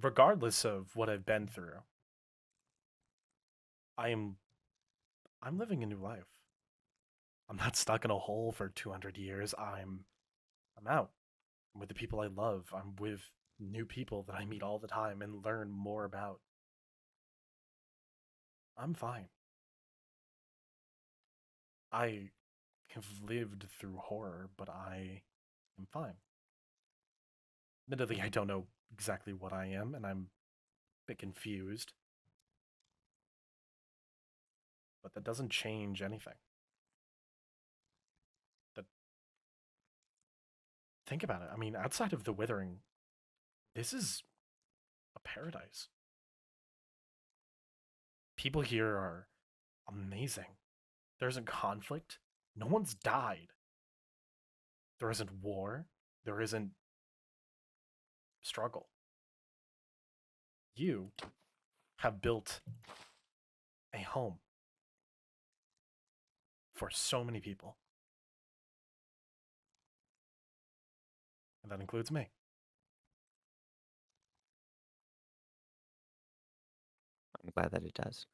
Regardless of what I've been through, I'm living a new life. I'm not stuck in a hole for 200 years. I'm out. I'm with the people I love. I'm with new people that I meet all the time and learn more about. I'm fine. I have lived through horror, but I am fine. Admittedly, I don't know exactly what I am, and I'm a bit confused. But that doesn't change anything. That Think about it. I mean, outside of the withering, this is a paradise. People here are amazing. There isn't conflict. No one's died. There isn't war. There isn't struggle. You have built a home for so many people. And that includes me. I'm glad that it does.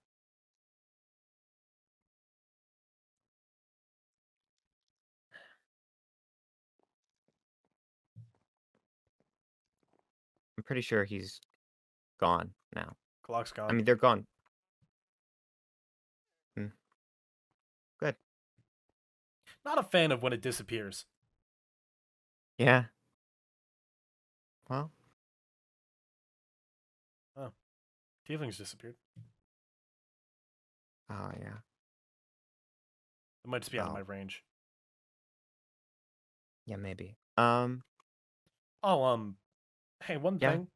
I'm pretty sure he's gone now. Clock's gone. I mean, they're gone. Good. Not a fan of when it disappears. Yeah. Well, Oh, Tiefling's disappeared. Oh yeah. It might just be out of my Oh. range. Yeah, maybe. Oh, hey, one Yeah. thing.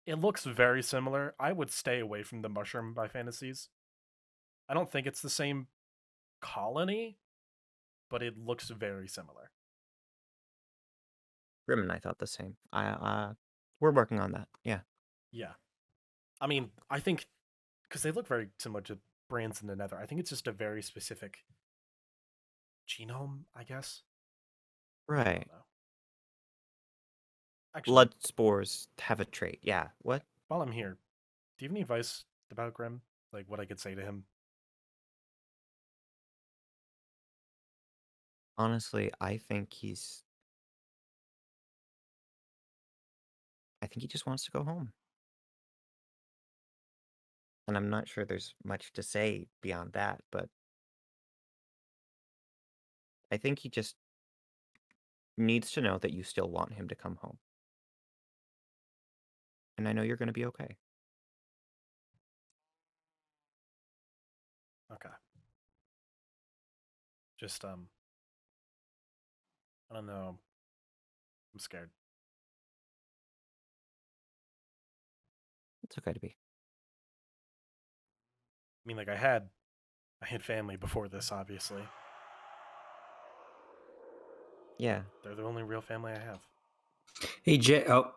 It looks very similar. I would stay away from the Mushroom by Fantasies. I don't think it's the same colony, but it looks very similar. Grim and I thought the same. We're working on that. Yeah. Yeah. I mean, I think because they look very similar to brands in the Nether. I think it's just a very specific genome, I guess. I Right. don't know. Actually, Blood spores have a trait. Yeah. What? while I'm here, do you have any advice about Grim? Like what I could say to him? Honestly, I think he just wants to go home. And I'm not sure there's much to say beyond that, but I think he just needs to know that you still want him to come home. And I know you're going to be okay. Okay. Just I don't know. I'm scared. It's okay to be. I mean, like I had family before this, obviously. Yeah. They're the only real family I have. Hey, Jay. Oh,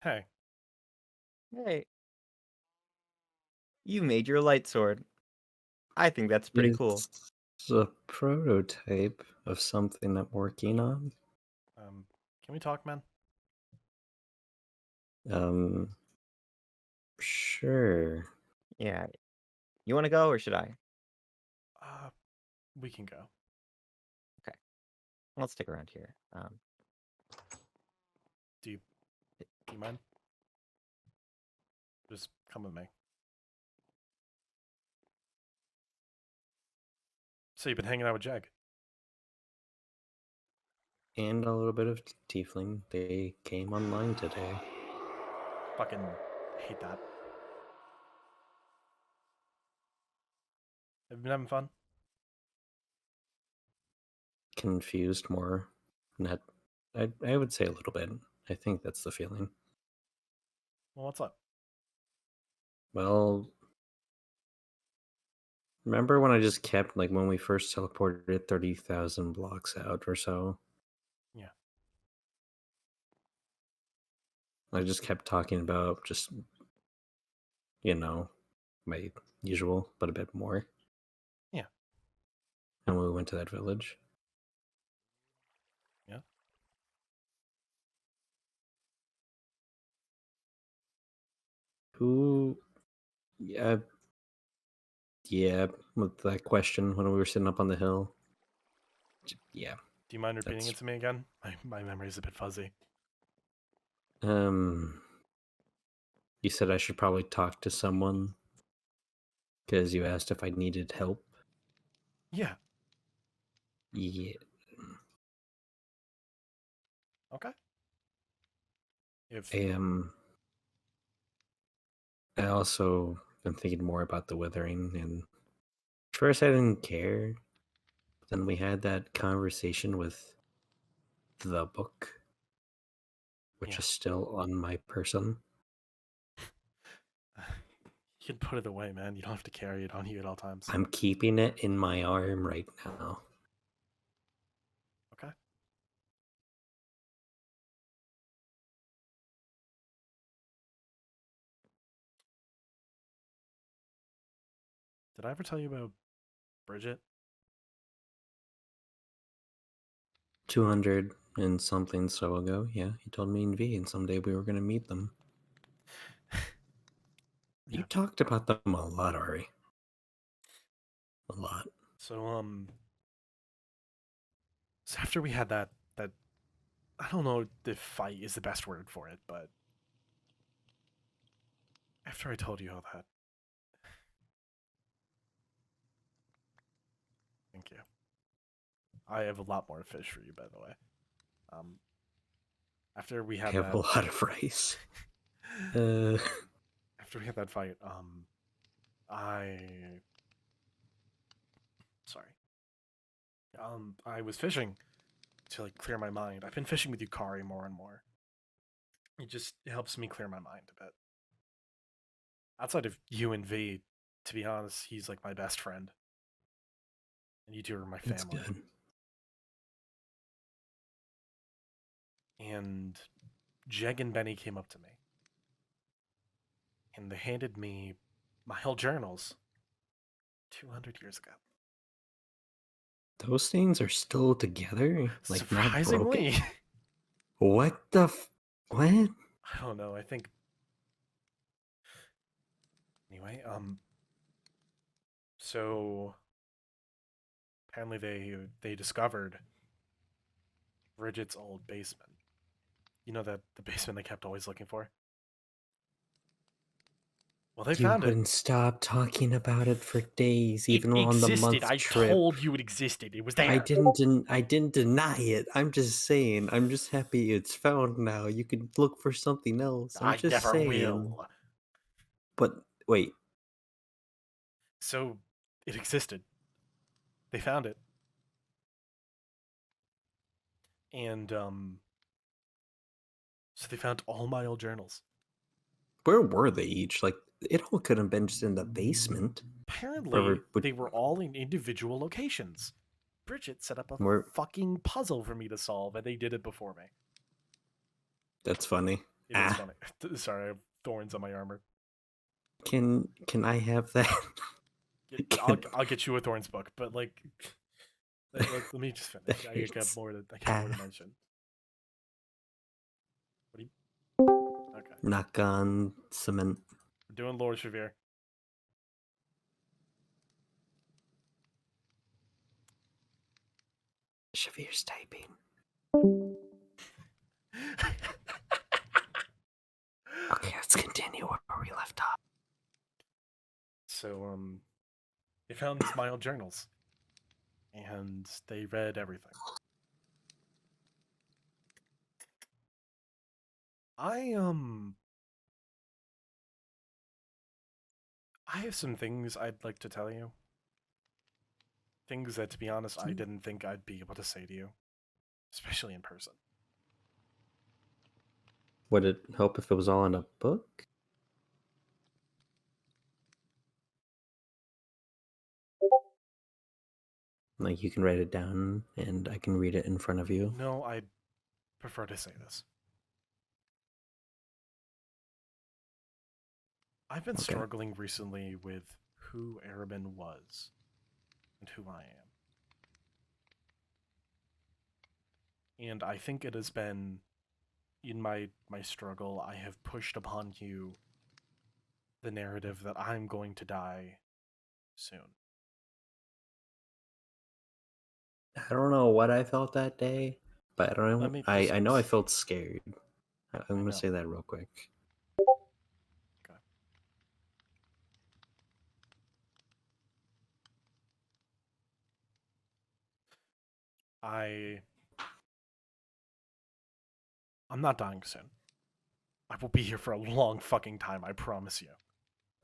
Hey, Hey, you made your light sword. I think that's pretty cool. it's a prototype of something I'm working on. can we talk, man? Sure. Yeah. You want to go or should I? We can go. I'll stick around here. Do you mind? Just come with me. So you've been hanging out with Jegg? And a little bit of Tiefling. They came online today. Fucking hate that. Have you been having fun? Confused more. Not. I would say a little bit. I think that's the feeling. Well, what's up? Well, remember when I just kept, like, when we first teleported 30,000 blocks out or so? Yeah. I just kept talking about just, my usual, but a bit more. Yeah. And we went to that village. Yeah. Who? Yeah. Yeah, with that question when we were sitting up on the hill. Yeah. Do you mind repeating That's- it to me again? My memory's a bit fuzzy. You said I should probably talk to someone because you asked if I needed help. Yeah. Yeah. Okay. If I also am thinking more about the withering, and at first I didn't care. But then we had that conversation with the book, which Yeah. is still on my person. you can put it away, man. You don't have to carry it on you at all times. I'm keeping it in my arm right now. Okay. Did I ever tell you about Bridget? 200 and something so ago, yeah. He told me in V, and someday we were going to meet them. You Yeah. talked about them a lot, Ari. A lot. So so after we had that I don't know if fight is the best word for it, but after I told you all that. Thank you. I have a lot more fish for you, by the way. After we I had have that a lot of rice. after we had that fight, Sorry. I was fishing to like clear my mind. I've been fishing with Yukari more and more. It helps me clear my mind a bit. Outside of you and V, to be honest, he's like my best friend. And you two are my That's family. good. And Jegg and Benny came up to me. And they handed me my whole journals 200 years ago. Those things are still together? Like, not broken? Surprisingly. What the what? I don't know, I think... Anyway, so... Apparently they discovered Bridget's old basement. You know, that the basement they kept always looking for? Well, they You found it. wouldn't stop talking about it for days, even It on the existed. month I trip. told you it existed. It was there. I didn't deny it. I'm just saying. I'm just happy it's found now. You could look for something else. I'm I just never saying. will. But wait, So, it existed. They found it. And, so they found all my old journals. where were they each? Like, it all could have been just in the basement. Apparently, would- they were all in individual locations. Bridget set up a Where- fucking puzzle for me to solve, and they did it before me. That's funny. It is funny. Sorry, I have thorns on my armor. Can I have that? I'll get you a Thorns book, but like, let me just finish. I got more to mention. What do you? Okay, Knock on cement. we're doing Lord Shavir. Shavir's typing. Okay, let's continue where we left off. So, they found my old journals, and they read everything. I have some things I'd like to tell you. Things that, to be honest, I didn't think I'd be able to say to you, especially in person. Would it help if it was all in a book? Like, you can write it down and I can read it in front of you. No, I'd prefer to say this. I've been Okay. struggling recently with who Arabin was and who I am. And I think it has been, in my struggle, I have pushed upon you the narrative that I'm going to die soon. I don't know what I felt that day, but I don't. I know I felt scared. I'm know. gonna say that real quick. Okay. I'm not dying soon. I will be here for a long fucking time, I promise you.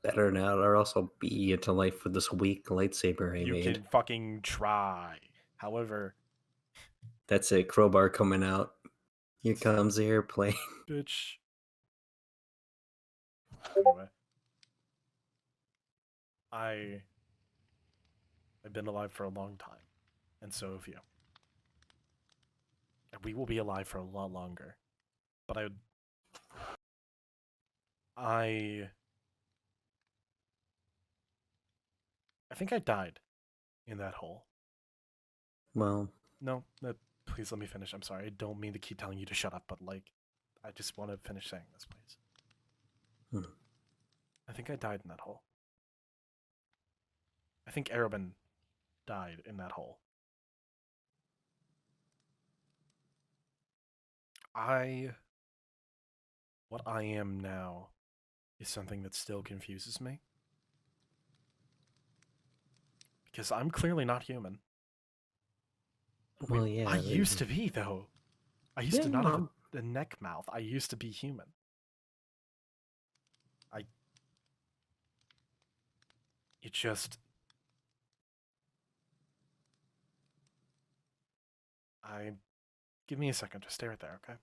Better not, or else I'll beat you to life with this weak lightsaber I You made. can fucking try. However, That's it. Crowbar coming out. Here comes the airplane. bitch. Anyway. I've been alive for a long time, and so have you. And we will be alive for a lot longer. But I think I died in that hole. Well, No, please let me finish. I'm sorry. I don't mean to keep telling you to shut up, but like, I just want to finish saying this, please. I think I died in that hole. I think Arabin died in that hole. What I am now is something that still confuses me. Because I'm clearly not human. well, yeah. I used to be, though. I used to Yeah, not have a neck mouth. I used to be human. it just... Give me a second. Just stay right there, okay?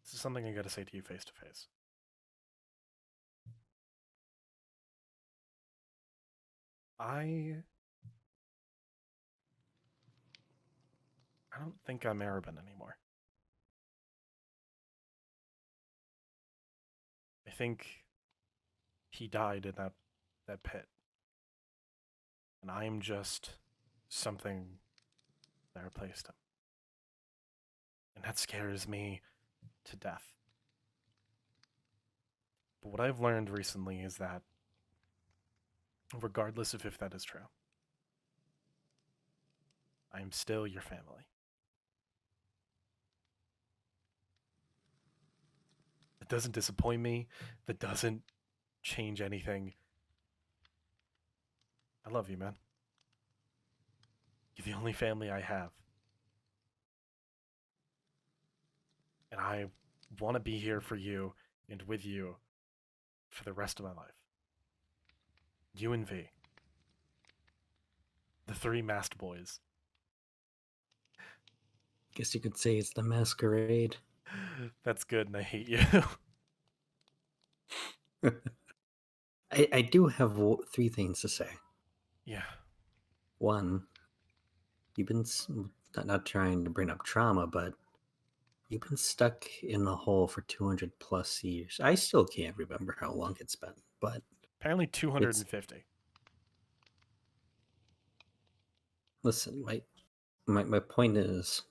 This is something I gotta say to you face to face. I don't think I'm Arabin anymore. I think he died in that pit. And I am just something that replaced him. And that scares me to death. But what I've learned recently is that, regardless of if that is true, I am still your family. It doesn't disappoint me. That doesn't change anything. I love you, man. You're the only family I have. And I want to be here for you and with you for the rest of my life. You and V. The three masked boys. Guess you could say it's the masquerade. That's good, and I hate you. I do have 3 things to say. Yeah. One, you've been not trying to bring up trauma, but you've been stuck in the hole for 200 plus years. I still can't remember how long it's been, but Apparently 250. listen, my point is,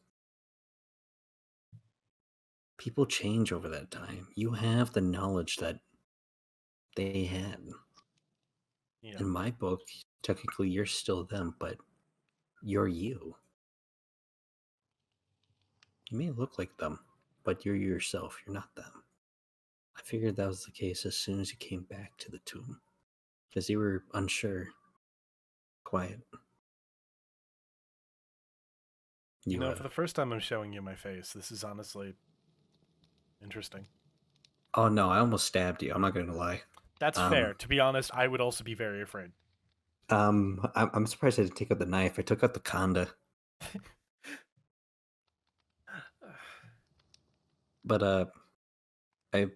people change over that time. You have the knowledge that they had. Yeah. In my book, technically you're still them, but you're you. You may look like them, but you're yourself. You're not them. I figured that was the case as soon as you came back to the tomb, because you were unsure, quiet. You know, for the first time I'm showing you my face, this is honestly interesting. Oh no, I almost stabbed you. I'm not gonna lie. That's fair. To be honest, I would also be very afraid. I'm surprised I didn't take out the knife. I took out the conda. But I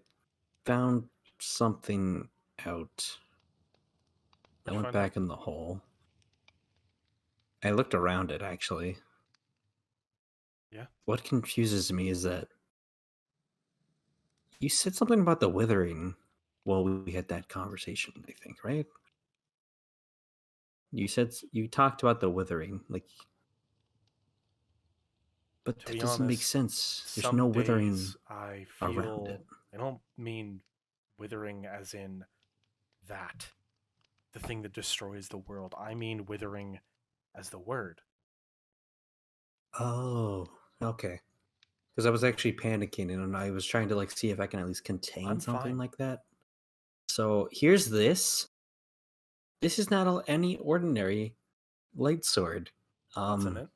found something out. I went back in the hole. I looked around it, actually. Yeah. What confuses me is that you said something about the withering while we had that conversation, I think, right? You talked about the withering, like, but that doesn't make sense. There's no withering I around it. I don't mean withering as in that, the thing that destroys the world. I mean withering as the word. Oh, okay. Because I was actually panicking and I was trying to like see if I can at least contain something like that. So here's this. This is not any ordinary light sword. What's in it?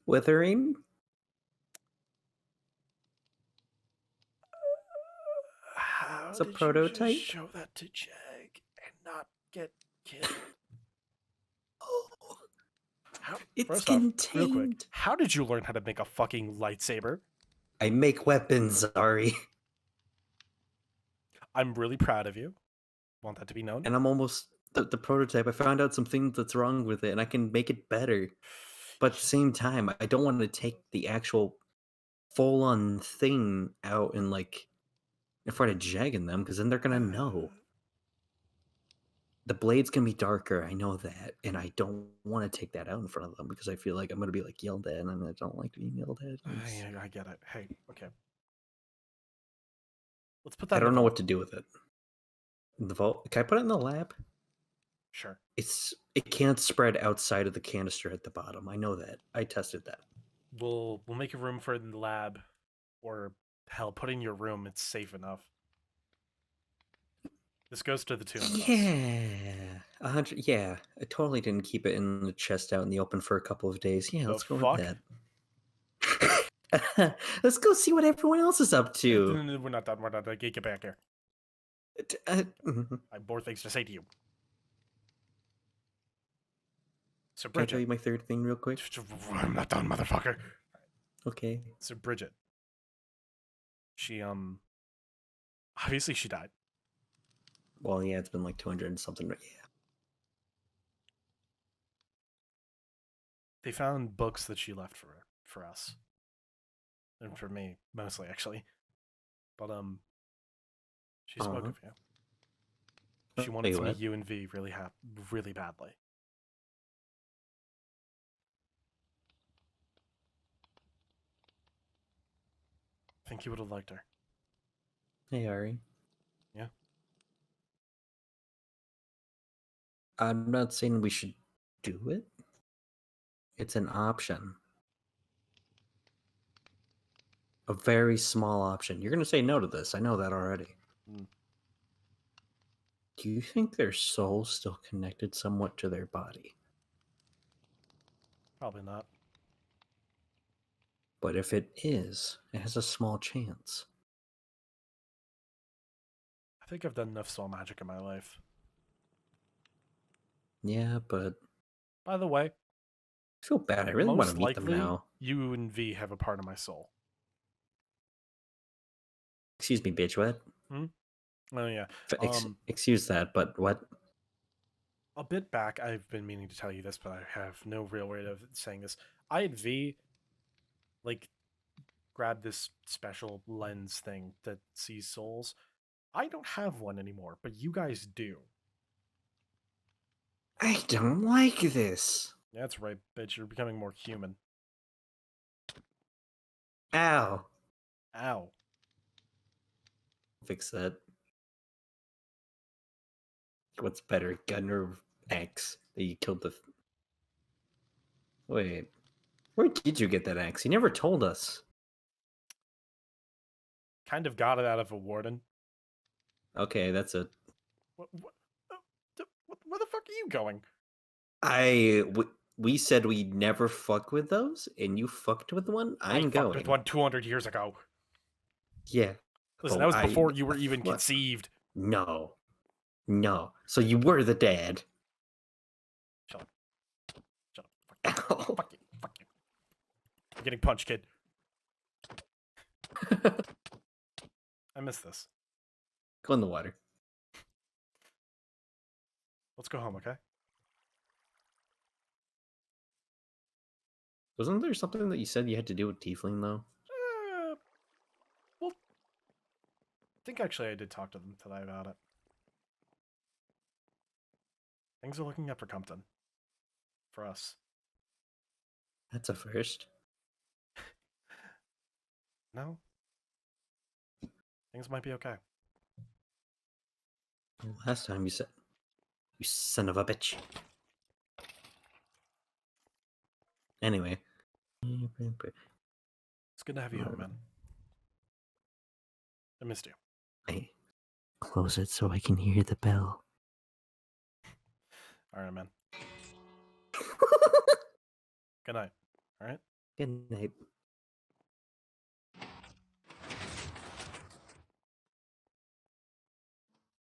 Withering. How It's a did prototype. you just show that to Jegg and not get killed? Oh, it's First contained. off, real quick, how did you learn how to make a fucking lightsaber? I make weapons, Ari. I'm really proud of you. Want that to be known. And I'm almost the prototype. I found out something that's wrong with it, and I can make it better. But at the same time, I don't want to take the actual full-on thing out and like in front of Jegg and them, because then they're gonna know. The blade's gonna be darker, I know that, and I don't want to take that out in front of them because I feel like I'm gonna be like yelled at, and I don't like being yelled at. I get it. Hey, okay. Let's put that. I don't know what to do with it. In the vault? Can I put it in the lab? Sure. It can't spread outside of the canister at the bottom. I know that. I tested that. We'll make a room for it in the lab, or hell, put it in your room. It's safe enough. This goes to the tomb. Yeah, 100. Yeah, I totally didn't keep it in the chest out in the open for a couple of days. Yeah, let's go with that. Let's go see what everyone else is up to. No, we're not done. We're not done. Get back here. Mhm. I have more things to say to you. So Can I tell Bridget, you my third thing real quick? I'm not done, motherfucker. Okay. So Bridget, she obviously she died. Well, yeah, it's been like 200 and something. Yeah. They found books that she left for us, and for me mostly actually. But she spoke Uh-huh. of you. She wanted Wait, to meet what? you and V really badly. I think you would have liked her. Hey, Ari. Yeah. I'm not saying we should do it. It's an option. A very small option. You're going to say no to this. I know that already. Mm. Do you think their soul's still connected somewhat to their body? Probably not. But if it is, it has a small chance. I think I've done enough soul magic in my life. Yeah, but By the way, I feel bad. I really want most to meet them likely now. you and V have a part of my soul. Excuse me, bitch, what? Oh yeah. Excuse that, but what? A bit back, I've been meaning to tell you this, but I have no real way of saying this. I had V, like, grab this special lens thing that sees souls. I don't have one anymore, but you guys do. I don't like this. That's right, bitch. You're becoming more human. Ow. Ow. Fix that. What's better, gun or axe? That you killed the... Wait. Where did you get that axe? You never told us. Kind of got it out of a warden. Okay, that's it. Where the fuck are you going? We said we never fuck with those, and you fucked with one? I I'm fucked going. with one 200 years ago. Yeah. Listen, Oh, that was before you were even conceived. No. No. So you were the dad. Shut up. Shut up. Ow. Fuck you. Fuck you. I'm getting punched, kid. I miss this. Go in the water. Let's go home, okay? Wasn't there something that you said you had to do with Tiefling, though? Well, I think actually I did talk to them today about it. Things are looking up for Compton. For us. That's a first. No? Things might be okay. Last time you said... You son of a bitch. Anyway. It's good to have you home, man. I missed you. Hey, close it so I can hear the bell. Alright, man. Good night. Alright? Good night.